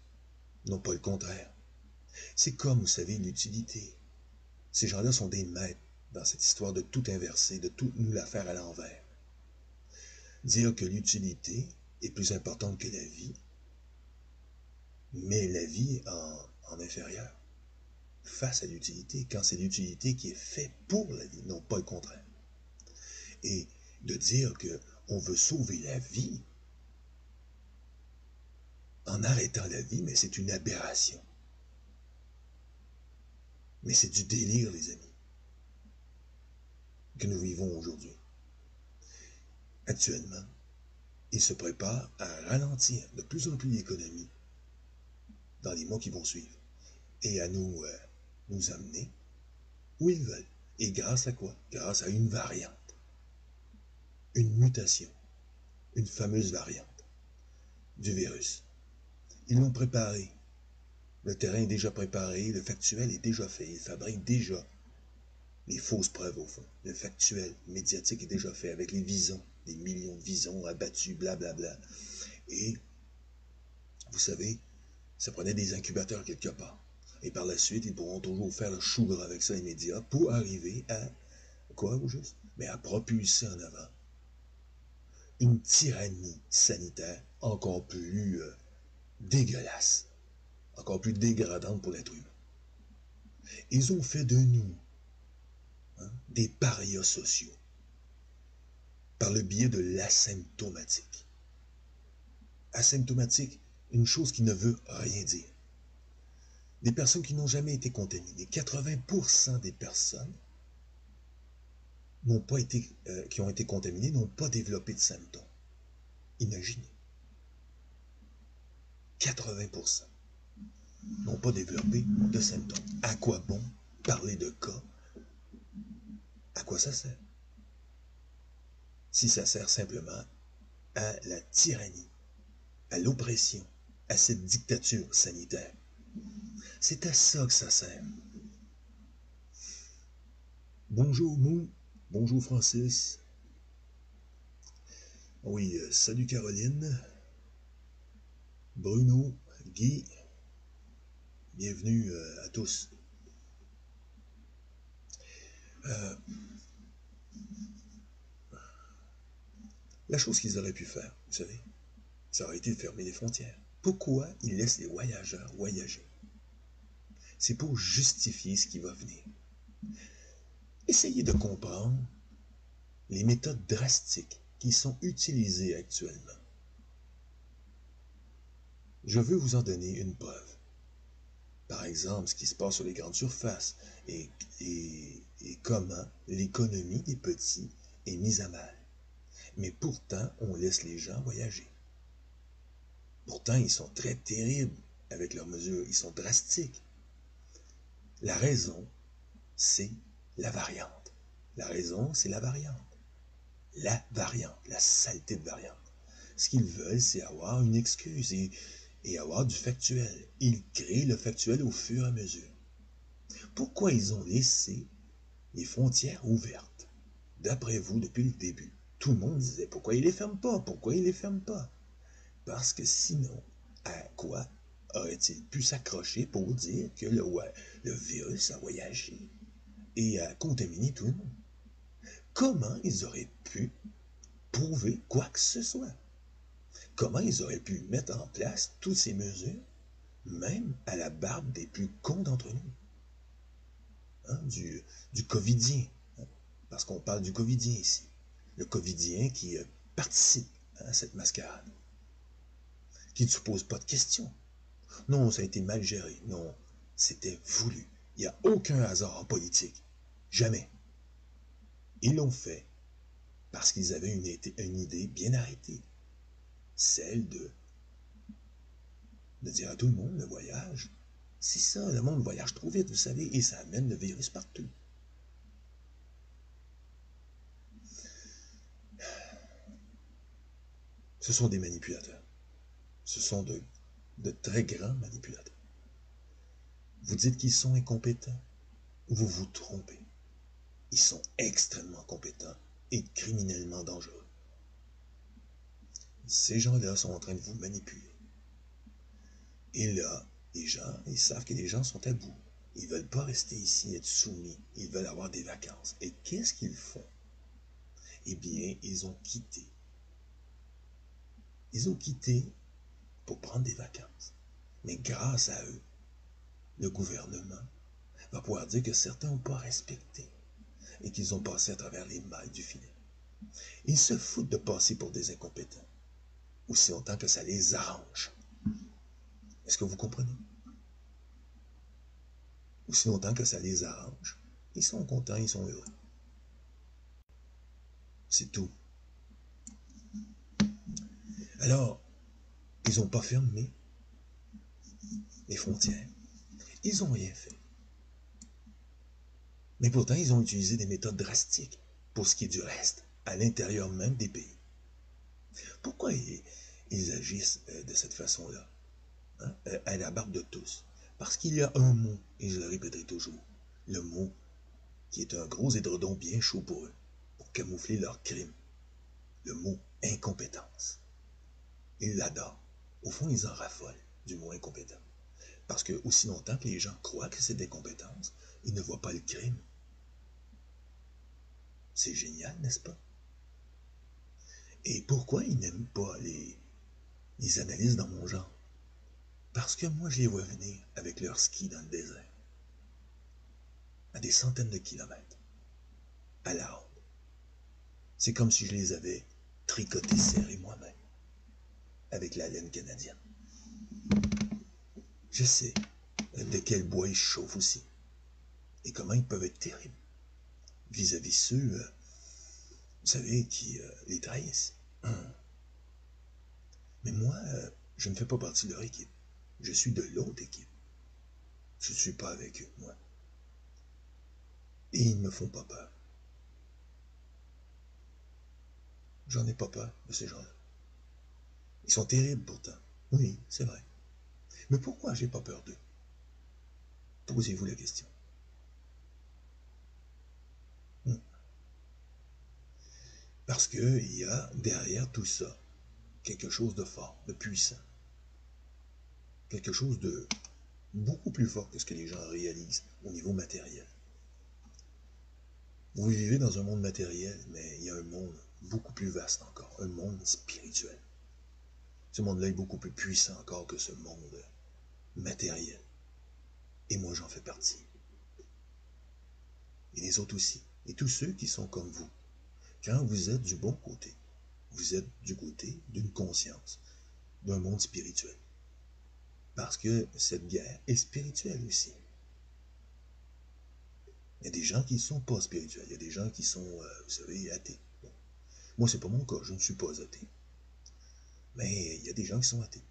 non pas le contraire. C'est comme, vous savez, l'utilité. Ces gens-là sont des maîtres dans cette histoire de tout inverser, de tout nous la faire à l'envers. Dire que l'utilité est plus importante que la vie, mais la vie en inférieur. face à l'utilité, quand c'est l'utilité qui est faite pour la vie, non pas le contraire. Et de dire qu'on veut sauver la vie en arrêtant la vie, mais c'est une aberration. Mais c'est du délire, les amis, que nous vivons aujourd'hui. Actuellement, il se prépare à ralentir de plus en plus l'économie dans les mois qui vont suivre et à nous amener où ils veulent. Et grâce à quoi? Grâce à une variante, une mutation, une fameuse variante du virus. Ils l'ont préparé. Le terrain est déjà préparé, le factuel est déjà fait. Ils fabriquent déjà les fausses preuves au fond. Le factuel médiatique est déjà fait avec les visons, des millions de visons abattus, blablabla. Et, vous savez, ça prenait des incubateurs quelque part. Et par la suite, ils pourront toujours faire le chou gras avec ça, les médias, pour arriver à, quoi au juste? Mais à propulser en avant une tyrannie sanitaire encore plus dégueulasse, encore plus dégradante pour l'être humain. Ils ont fait de nous des parias sociaux par le biais de l'asymptomatique. Asymptomatique, une chose qui ne veut rien dire. Des personnes qui n'ont jamais été contaminées. 80% des personnes n'ont pas été, qui ont été contaminées n'ont pas développé de symptômes. Imaginez. 80% n'ont pas développé de symptômes. À quoi bon parler de cas? À quoi ça sert? Si ça sert simplement à la tyrannie, à l'oppression, à cette dictature sanitaire. C'est à ça que ça sert. Bonjour Mou, bonjour Francis. Oui, salut Caroline, Bruno, Guy, bienvenue à tous. La chose qu'ils auraient pu faire, vous savez, ça aurait été de fermer les frontières. Pourquoi ils laissent les voyageurs voyager? C'est pour justifier ce qui va venir. Essayez de comprendre les méthodes drastiques qui sont utilisées actuellement. Je veux vous en donner une preuve. Par exemple, ce qui se passe sur les grandes surfaces et comment l'économie des petits est mise à mal. Mais pourtant, on laisse les gens voyager. Pourtant, ils sont très terribles avec leurs mesures, ils sont drastiques. La raison, c'est la variante. La raison, c'est la variante. La variante, la saleté de variante. Ce qu'ils veulent, c'est avoir une excuse et avoir du factuel. Ils créent le factuel au fur et à mesure. Pourquoi ils ont laissé les frontières ouvertes? D'après vous, depuis le début, tout le monde disait, pourquoi ils les ferment pas? Pourquoi ils les ferment pas? Parce que sinon, à quoi aurait-il pu s'accrocher pour dire que le virus a voyagé et a contaminé tout le monde? Comment ils auraient pu prouver quoi que ce soit? Comment ils auraient pu mettre en place toutes ces mesures, même à la barbe des plus cons d'entre nous? Hein, du covidien, hein, parce qu'on parle du covidien ici. Le covidien qui participe à cette mascarade, qui ne se pose pas de questions. Non, ça a été mal géré. Non, c'était voulu. Il n'y a aucun hasard en politique. Jamais. Ils l'ont fait parce qu'ils avaient une idée bien arrêtée. Celle de dire à tout le monde, le voyage, c'est ça, le monde voyage trop vite, vous savez, et ça amène le virus partout. Ce sont des manipulateurs. Ce sont de très grands manipulateurs. Vous dites qu'ils sont incompétents. Vous vous trompez. Ils sont extrêmement compétents et criminellement dangereux. Ces gens-là sont en train de vous manipuler. Et là, les gens, ils savent que les gens sont à bout. Ils ne veulent pas rester ici, être soumis. Ils veulent avoir des vacances. Et qu'est-ce qu'ils font? Eh bien, ils ont quitté. Ils ont quitté pour prendre des vacances. Mais grâce à eux, le gouvernement va pouvoir dire que certains n'ont pas respecté et qu'ils ont passé à travers les mailles du filet. Ils se foutent de passer pour des incompétents, aussi longtemps que ça les arrange. Est-ce que vous comprenez? Aussi longtemps que ça les arrange, ils sont contents, ils sont heureux. C'est tout. Alors, ils n'ont pas fermé les frontières. Ils n'ont rien fait. Mais pourtant, ils ont utilisé des méthodes drastiques pour ce qui est du reste, à l'intérieur même des pays. Pourquoi ils agissent de cette façon-là, hein, à la barbe de tous? Parce qu'il y a un mot, et je le répéterai toujours, le mot qui est un gros édredon bien chaud pour eux, pour camoufler leur crime. Le mot incompétence. Ils l'adorent. Au fond, ils en raffolent du mot incompétent. Parce que aussi longtemps que les gens croient que c'est des compétences, ils ne voient pas le crime. C'est génial, n'est-ce pas? Et pourquoi ils n'aiment pas les analyses dans mon genre? Parce que moi, je les vois venir avec leur ski dans le désert, à des centaines de kilomètres, à la ronde. C'est comme si je les avais tricotés serrés moi-même, avec la laine canadienne. Je sais de quel bois ils chauffent aussi, et comment ils peuvent être terribles vis-à-vis ceux, vous savez, qui les trahissent. Mais moi, je ne fais pas partie de leur équipe. Je suis de l'autre équipe. Je ne suis pas avec eux, moi. Et ils ne me font pas peur. J'en ai pas peur de ces gens-là. Ils sont terribles pourtant. Oui, c'est vrai. Mais pourquoi j'ai pas peur d'eux? Posez-vous la question. Parce qu'il y a derrière tout ça quelque chose de fort, de puissant. Quelque chose de beaucoup plus fort que ce que les gens réalisent au niveau matériel. Vous vivez dans un monde matériel, mais il y a un monde beaucoup plus vaste encore, un monde spirituel. Ce monde-là est beaucoup plus puissant encore que ce monde matériel. Et moi, j'en fais partie. Et les autres aussi. Et tous ceux qui sont comme vous. Quand vous êtes du bon côté, vous êtes du côté d'une conscience, d'un monde spirituel. Parce que cette guerre est spirituelle aussi. Il y a des gens qui ne sont pas spirituels. Il y a des gens qui sont, vous savez, athées. Bon. Moi, c'est pas mon cas. Je ne suis pas athée. Mais il y a des gens qui sont athées.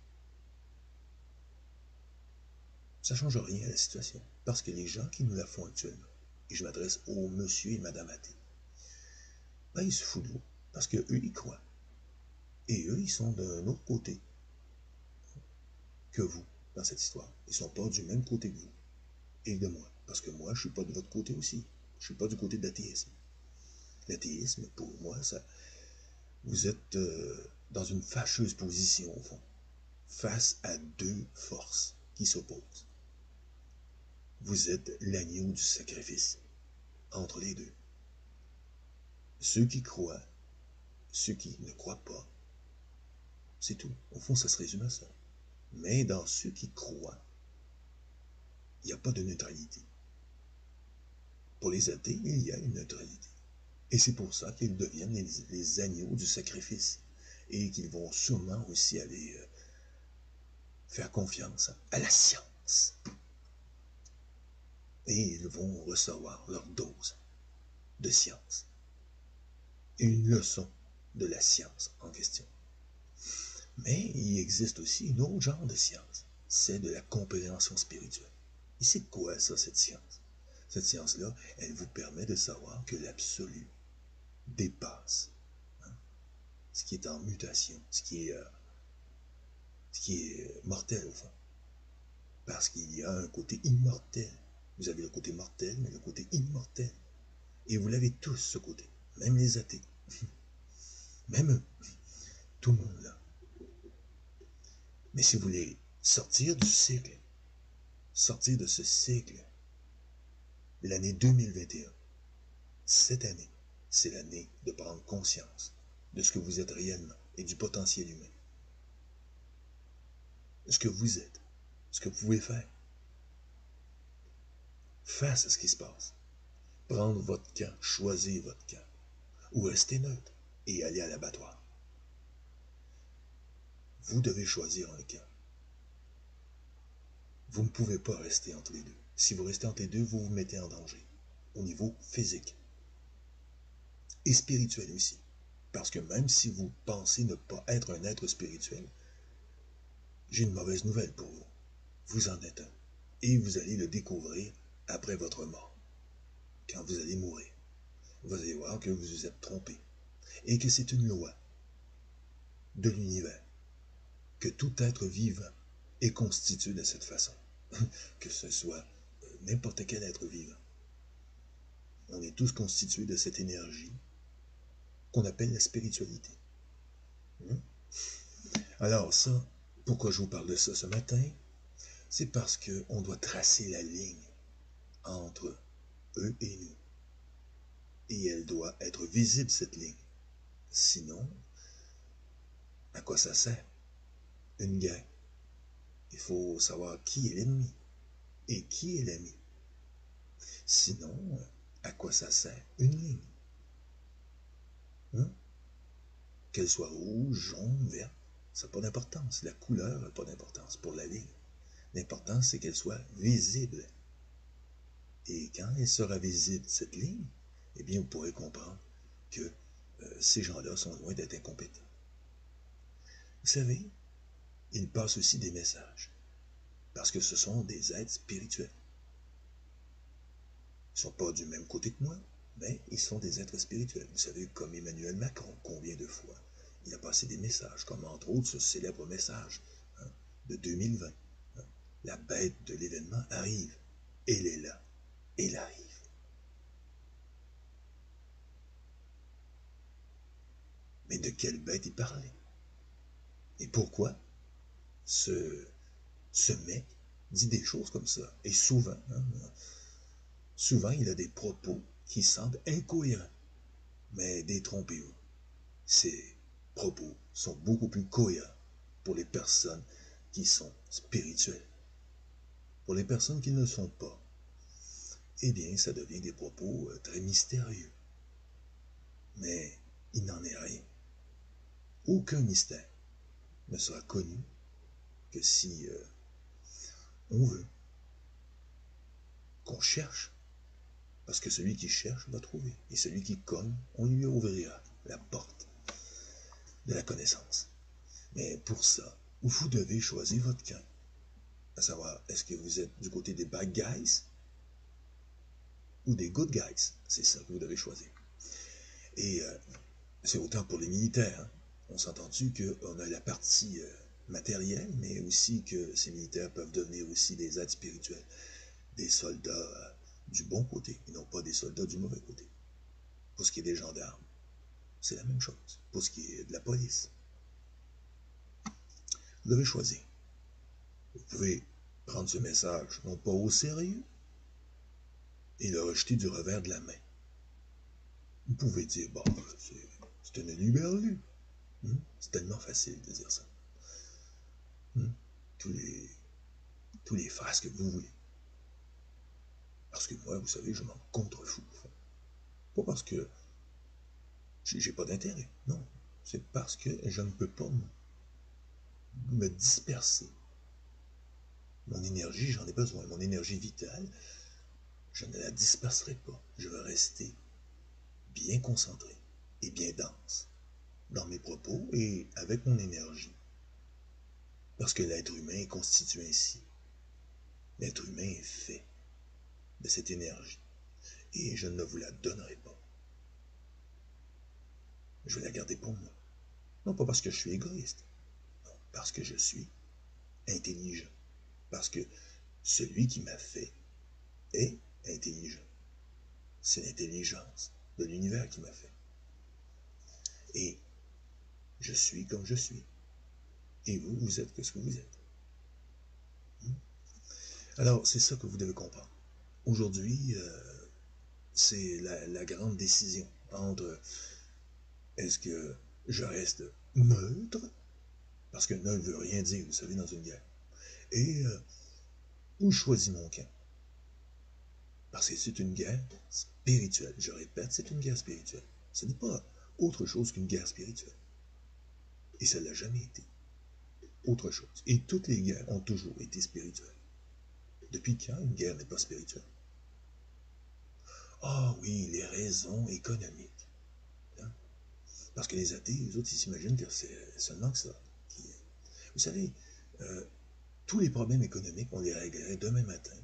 Ça ne change rien à la situation. Parce que les gens qui nous la font actuellement, et je m'adresse aux monsieur et madame athées, ben, ils se foutent de vous. Parce qu'eux, ils croient. Et eux, ils sont d'un autre côté que vous dans cette histoire. Ils ne sont pas du même côté que vous et de moi. Parce que moi, je ne suis pas de votre côté aussi. Je ne suis pas du côté de l'athéisme. L'athéisme, pour moi, ça, vous êtes dans une fâcheuse position, au fond, face à deux forces qui s'opposent. Vous êtes l'agneau du sacrifice entre les deux. Ceux qui croient, ceux qui ne croient pas, c'est tout. Au fond, ça se résume à ça. Mais dans ceux qui croient, il n'y a pas de neutralité. Pour les athées, il y a une neutralité. Et c'est pour ça qu'ils deviennent les agneaux du sacrifice. Et qu'ils vont sûrement aussi aller faire confiance à la science. Et ils vont recevoir leur dose de science. Une leçon de la science en question. Mais il existe aussi une autre genre de science. C'est de la compréhension spirituelle. Et c'est quoi ça, cette science? Cette science-là, elle vous permet de savoir que l'absolu dépasse ce qui est en mutation, ce qui est mortel au fond. Parce qu'il y a un côté immortel. Vous avez le côté mortel, mais le côté immortel. Et vous l'avez tous, ce côté. Même les athées. Même eux. Tout le monde là. Mais si vous voulez sortir du cycle, sortir de ce cycle, l'année 2021, cette année, c'est l'année de prendre conscience de ce que vous êtes réellement et du potentiel humain. Ce que vous êtes, ce que vous pouvez faire. face à ce qui se passe. Prendre votre camp, choisir votre camp, ou rester neutre et aller à l'abattoir. Vous devez choisir un camp. Vous ne pouvez pas rester entre les deux. Si vous restez entre les deux, vous vous mettez en danger, au niveau physique et spirituel aussi. Parce que même si vous pensez ne pas être un être spirituel, j'ai une mauvaise nouvelle pour vous. Vous en êtes un. Et vous allez le découvrir après votre mort. Quand vous allez mourir, vous allez voir que vous vous êtes trompé. Et que c'est une loi de l'univers. Que tout être vivant est constitué de cette façon. Que ce soit n'importe quel être vivant. On est tous constitués de cette énergie qu'on appelle la spiritualité. Alors ça, pourquoi je vous parle de ça ce matin? C'est parce qu'on doit tracer la ligne entre eux et nous. Et elle doit être visible, cette ligne. Sinon, à quoi ça sert? Une guerre. Il faut savoir qui est l'ennemi et qui est l'ami. Sinon, à quoi ça sert? Une ligne. Qu'elle soit rouge, jaune, verte, ça n'a pas d'importance. La couleur n'a pas d'importance pour la ligne. L'important, c'est qu'elle soit visible. Et quand elle sera visible, cette ligne, eh bien, vous pourrez comprendre que ces gens-là sont loin d'être incompétents. Vous savez, ils passent aussi des messages, parce que ce sont des êtres spirituels. Ils ne sont pas du même côté que moi, mais ils sont des êtres spirituels. Vous savez, comme Emmanuel Macron, combien de fois il a passé des messages, comme entre autres ce célèbre message de 2020. La bête de l'événement arrive. Elle est là. Elle arrive. Mais de quelle bête il parlait? Et pourquoi ce mec dit des choses comme ça? Et souvent, souvent il a des propos qui semblent incohérents. Mais détrompez-vous, ces propos sont beaucoup plus cohérents pour les personnes qui sont spirituelles. Pour les personnes qui ne le sont pas, eh bien, ça devient des propos très mystérieux. Mais il n'en est rien. Aucun mystère ne sera connu que si on veut, qu'on cherche. Parce que celui qui cherche va trouver. Et celui qui cogne, on lui ouvrira la porte de la connaissance. Mais pour ça, vous devez choisir votre camp. À savoir, est-ce que vous êtes du côté des bad guys ou des good guys? C'est ça que vous devez choisir. Et c'est autant pour les militaires. Hein. On s'entend-tu qu'on a la partie matérielle, mais aussi que ces militaires peuvent devenir aussi des êtres spirituels, des soldats du bon côté, et non pas des soldats du mauvais côté. Pour ce qui est des gendarmes, c'est la même chose. Pour ce qui est de la police, vous devez choisir. Vous pouvez prendre ce message, non pas au sérieux, et le rejeter du revers de la main. Vous pouvez dire, bon, c'est un éluberlu. C'est tellement facile de dire ça. Tous les phrases que vous voulez. Parce que moi, vous savez, je m'en contrefous. Pas parce que j'ai pas d'intérêt, non. C'est parce que je ne peux pas me disperser. Mon énergie, j'en ai besoin. Mon énergie vitale, je ne la disperserai pas. Je vais rester bien concentré et bien dense dans mes propos et avec mon énergie. Parce que l'être humain est constitué ainsi. L'être humain est fait de cette énergie. Et je ne vous la donnerai pas. Je vais la garder pour moi. Non pas parce que je suis égoïste. Non, parce que je suis intelligent. Parce que celui qui m'a fait est intelligent. C'est l'intelligence de l'univers qui m'a fait. Et je suis comme je suis. Et vous, vous êtes ce que vous êtes. Alors, c'est ça que vous devez comprendre. Aujourd'hui, c'est la grande décision entre est-ce que je reste neutre, parce que neutre ne veut rien dire, vous savez, dans une guerre, et où je choisis mon camp. Parce que c'est une guerre spirituelle. Je répète, c'est une guerre spirituelle. Ce n'est pas autre chose qu'une guerre spirituelle. Et ça ne l'a jamais été. Autre chose. Et toutes les guerres ont toujours été spirituelles. Depuis quand une guerre n'est pas spirituelle? Ah oui, les raisons économiques. Hein? Parce que les athées, eux autres, ils s'imaginent que c'est seulement que ça. Vous savez, tous les problèmes économiques, on les réglerait demain matin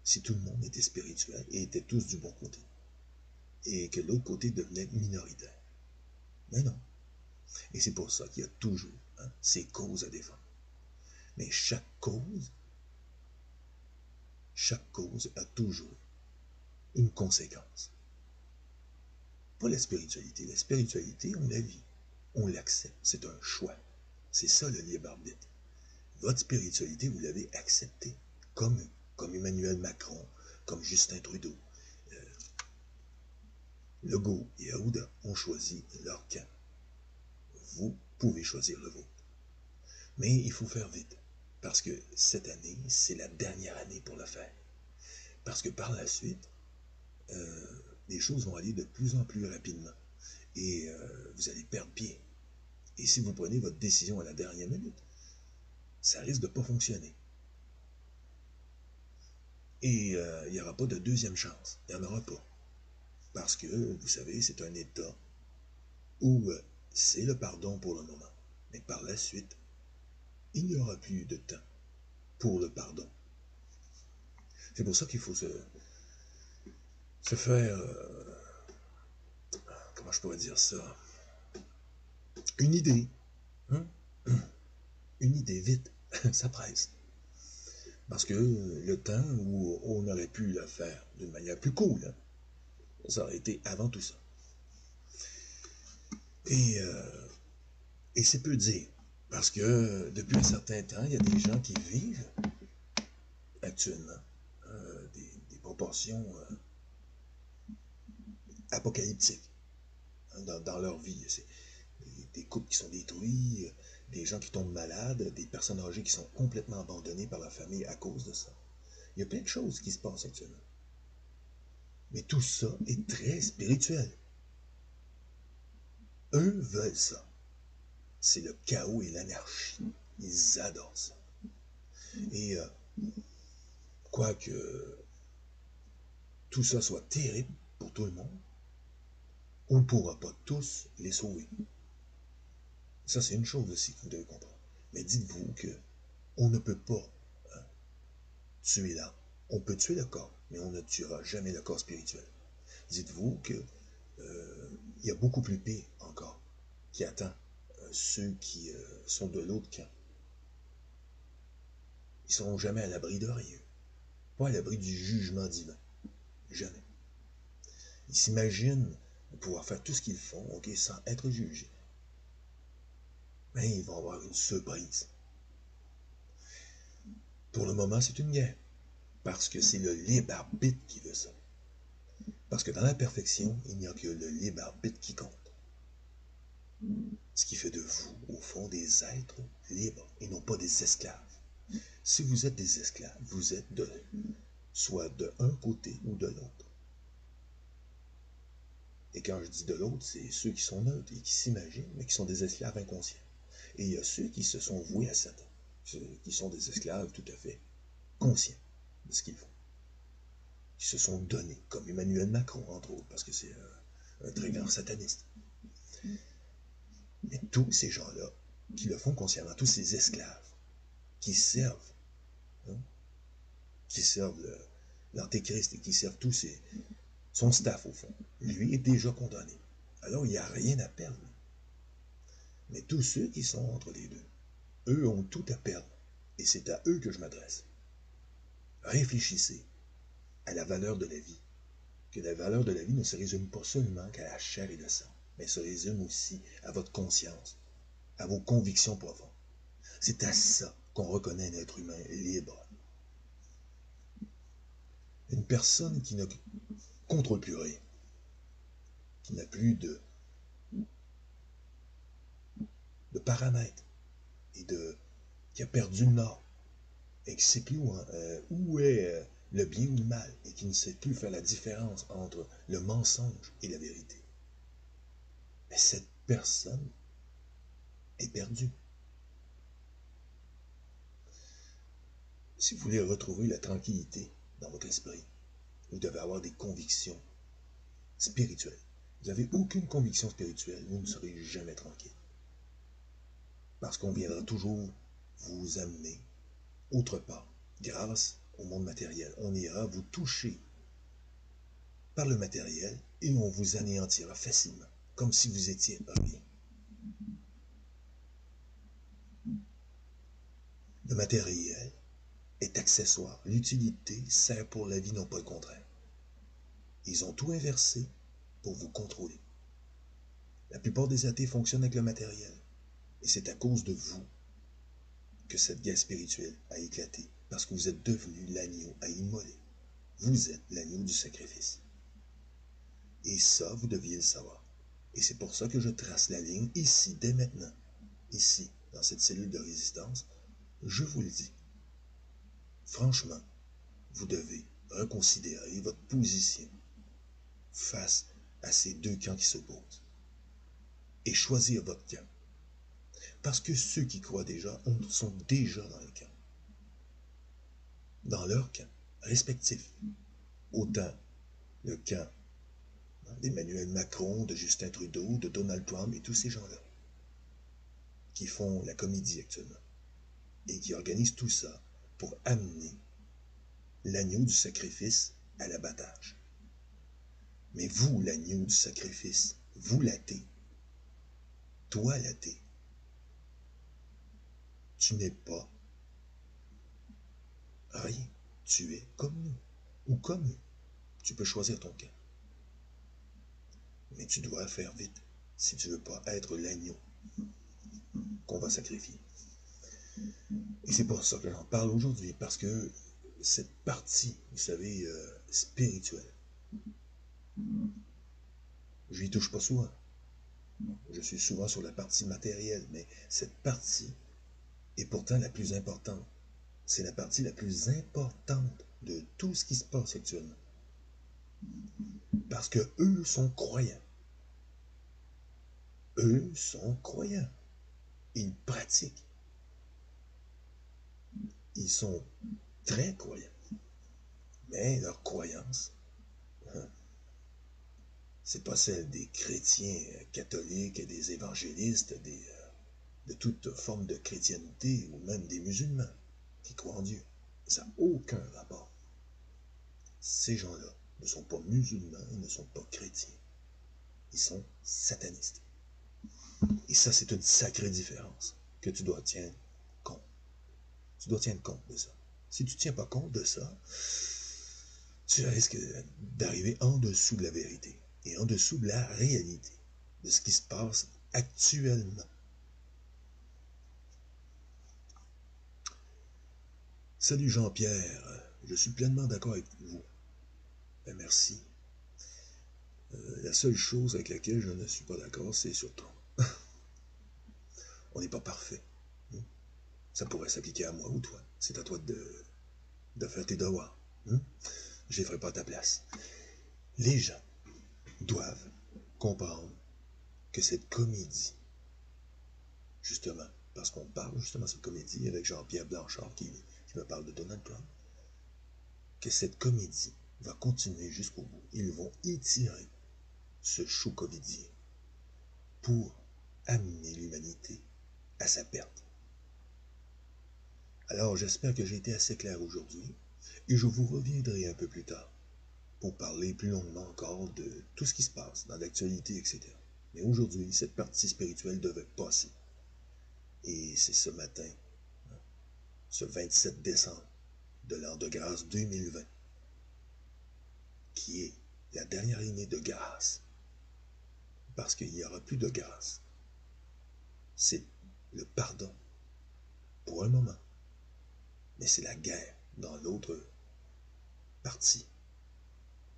si tout le monde était spirituel et était tous du bon côté. Et que l'autre côté devenait minoritaire. Mais non. Et c'est pour ça qu'il y a toujours ces causes à défendre. Mais chaque cause a toujours une conséquence. Pas la spiritualité. La spiritualité, on la vit, on l'accepte. C'est un choix. C'est ça le libre arbitre. Votre spiritualité, vous l'avez acceptée. Comme Emmanuel Macron, comme Justin Trudeau. Legault et Arruda ont choisi leur camp. Vous pouvez choisir le vôtre. Mais il faut faire vite. Parce que cette année, c'est la dernière année pour le faire. Parce que par la suite, les choses vont aller de plus en plus rapidement. Et vous allez perdre pied. Et si vous prenez votre décision à la dernière minute, ça risque de ne pas fonctionner. Et il n'y aura pas de deuxième chance. Il n'y en aura pas. Parce que, vous savez, c'est un État où c'est le pardon pour le moment. Mais par la suite, il n'y aura plus de temps pour le pardon. C'est pour ça qu'il faut se faire, comment je pourrais dire ça, une idée. Hein? Une idée, vite, ça presse. Parce que le temps où on aurait pu le faire d'une manière plus cool, hein, ça aurait été avant tout ça. Et c'est peu dire, parce que depuis un certain temps, il y a des gens qui vivent actuellement des proportions apocalyptiques dans leur vie. C'est des couples qui sont détruits, des gens qui tombent malades, des personnes âgées qui sont complètement abandonnées par la famille à cause de ça. Il y a plein de choses qui se passent actuellement. Mais tout ça est très spirituel. Eux veulent ça. C'est le chaos et l'anarchie. Ils adorent ça. Et quoique tout ça soit terrible pour tout le monde, on ne pourra pas tous les sauver. Ça, c'est une chose aussi que vous devez comprendre. Mais dites-vous qu'on ne peut pas tuer l'âme. On peut tuer le corps, mais on ne tuera jamais le corps spirituel. Dites-vous qu'il y a beaucoup plus pire encore qui attend ceux qui sont de l'autre camp. Ils ne seront jamais à l'abri de rien. Pas à l'abri du jugement divin. Jamais. Ils s'imaginent pouvoir faire tout ce qu'ils font, sans être jugés. Mais ils vont avoir une surprise. Pour le moment, c'est une guerre. Parce que c'est le libre arbitre qui veut ça. Parce que dans la perfection, il n'y a que le libre arbitre qui compte. Ce qui fait de vous, au fond, des êtres libres et non pas des esclaves. Si vous êtes des esclaves, vous êtes soit de un côté ou de l'autre. Et quand je dis de l'autre, c'est ceux qui sont neutres et qui s'imaginent, mais qui sont des esclaves inconscients. Et il y a ceux qui se sont voués à Satan, qui sont des esclaves tout à fait conscients de ce qu'ils font. Qui se sont donnés, comme Emmanuel Macron, entre autres, parce que c'est un très grand sataniste. Mais tous ces gens-là, qui le font consciemment, tous ces esclaves, qui servent l'Antéchrist et qui servent son staff au fond, lui est déjà condamné. Alors il n'y a rien à perdre. Mais tous ceux qui sont entre les deux, eux ont tout à perdre. Et c'est à eux que je m'adresse. Réfléchissez à la valeur de la vie. Que la valeur de la vie ne se résume pas seulement qu'à la chair et le sang, mais se résume aussi à votre conscience, à vos convictions profondes. C'est à ça qu'on reconnaît un être humain libre. Une personne qui ne contrôle plus rien, qui n'a plus de paramètres, et qui a perdu le nord, et qui ne sait plus où est le bien ou le mal, et qui ne sait plus faire la différence entre le mensonge et la vérité, mais cette personne est perdue. Si vous voulez retrouver la tranquillité dans votre esprit, vous devez avoir des convictions spirituelles. Vous n'avez aucune conviction spirituelle, vous ne serez jamais tranquille. Parce qu'on viendra toujours vous amener autre part, grâce au monde matériel. On ira vous toucher par le matériel et on vous anéantira facilement, comme si vous étiez rien. Le matériel est accessoire. L'utilité sert pour la vie, non pas le contraire. Ils ont tout inversé pour vous contrôler. La plupart des athées fonctionnent avec le matériel. Et c'est à cause de vous que cette guerre spirituelle a éclaté, parce que vous êtes devenu l'agneau à immoler. Vous êtes l'agneau du sacrifice. Et ça, vous deviez le savoir. Et c'est pour ça que je trace la ligne ici, dès maintenant. Ici, dans cette cellule de résistance, je vous le dis. Franchement, vous devez reconsidérer votre position face à ces deux camps qui s'opposent. Et choisir votre camp. Parce que ceux qui croient déjà sont déjà dans le camp. Dans leur camp respectif. Autant le camp d'Emmanuel Macron, de Justin Trudeau, de Donald Trump et tous ces gens-là qui font la comédie actuellement et qui organisent tout ça pour amener l'agneau du sacrifice à l'abattage. Mais vous, l'agneau du sacrifice, vous l'athée, toi l'athée, tu n'es pas rien. Tu es comme nous, ou comme eux. Tu peux choisir ton camp. Mais tu dois faire vite si tu ne veux pas être l'agneau qu'on va sacrifier. Et c'est pour ça que j'en parle aujourd'hui, parce que cette partie, vous savez, spirituelle, je n'y touche pas souvent. Je suis souvent sur la partie matérielle, mais cette partie est pourtant la plus importante. C'est la partie la plus importante de tout ce qui se passe actuellement. Parce que eux sont croyants. Eux sont croyants. Ils pratiquent. Ils sont très croyants. Mais leur croyance, c'est pas celle des chrétiens catholiques, des évangélistes, de toute forme de chrétienté, ou même des musulmans qui croient en Dieu. Ça n'a aucun rapport. Ces gens-là ne sont pas musulmans, ils ne sont pas chrétiens. Ils sont satanistes. Et ça, c'est une sacrée différence que tu dois tenir compte. Tu dois tenir compte de ça. Si tu ne tiens pas compte de ça, tu risques d'arriver en dessous de la vérité et en dessous de la réalité, de ce qui se passe actuellement. Salut Jean-Pierre, je suis pleinement d'accord avec vous. Ben merci. La seule chose avec laquelle je ne suis pas d'accord, c'est sur Trump. On n'est pas parfait. Ça pourrait s'appliquer à moi ou toi. C'est à toi de faire tes devoirs. Je ne les ferai pas à ta place. Les gens doivent comprendre que cette comédie, justement, parce qu'on parle justement de cette comédie avec Jean-Pierre Blanchard qui me parle de Donald Trump, que cette comédie va continuer jusqu'au bout. Ils vont étirer ce show covidien pour amener l'humanité à sa perte. Alors j'espère que j'ai été assez clair aujourd'hui et je vous reviendrai un peu plus tard pour parler plus longuement encore de tout ce qui se passe dans l'actualité, etc. Mais aujourd'hui, cette partie spirituelle devait passer. Et c'est ce matin, ce 27 décembre de l'an de grâce 2020, qui est la dernière année de grâce, parce qu'il n'y aura plus de grâce. C'est le pardon pour un moment, mais c'est la guerre dans l'autre partie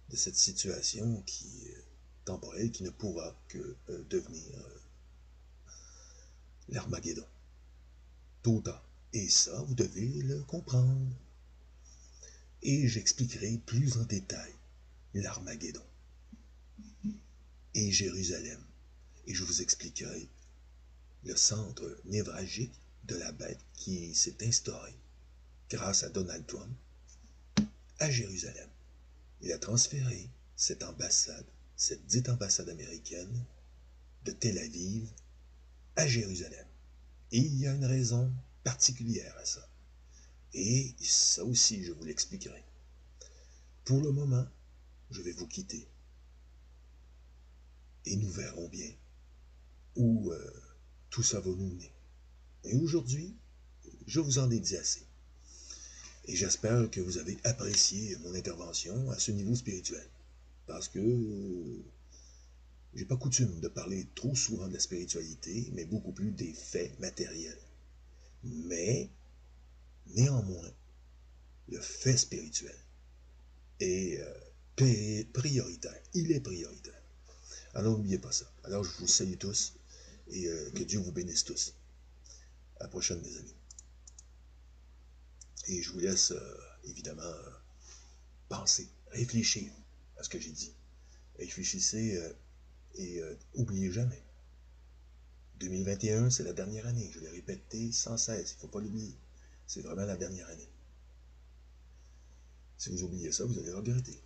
de cette situation qui est temporelle, qui ne pourra que devenir l'Armageddon, tôt ou tard. Et ça, vous devez le comprendre. et j'expliquerai plus en détail l'Armageddon et Jérusalem. Et je vous expliquerai le centre névralgique de la bête qui s'est instauré grâce à Donald Trump à Jérusalem. Il a transféré cette ambassade, cette dite ambassade américaine, de Tel Aviv à Jérusalem. Et il y a une raison particulière à ça. Et ça aussi, je vous l'expliquerai. Pour le moment, je vais vous quitter. Et nous verrons bien où tout ça va nous mener. Et aujourd'hui, je vous en ai dit assez. Et j'espère que vous avez apprécié mon intervention à ce niveau spirituel. Parce que j'ai pas coutume de parler trop souvent de la spiritualité, mais beaucoup plus des faits matériels. Mais, néanmoins, le fait spirituel est prioritaire. Il est prioritaire. Alors n'oubliez pas ça. Alors je vous salue tous et que Dieu vous bénisse tous. À la prochaine, mes amis. Et je vous laisse évidemment penser, réfléchir à ce que j'ai dit. Réfléchissez et oubliez jamais. 2021, c'est la dernière année. Je l'ai répété sans cesse. Il ne faut pas l'oublier. C'est vraiment la dernière année. Si vous oubliez ça, vous allez regretter.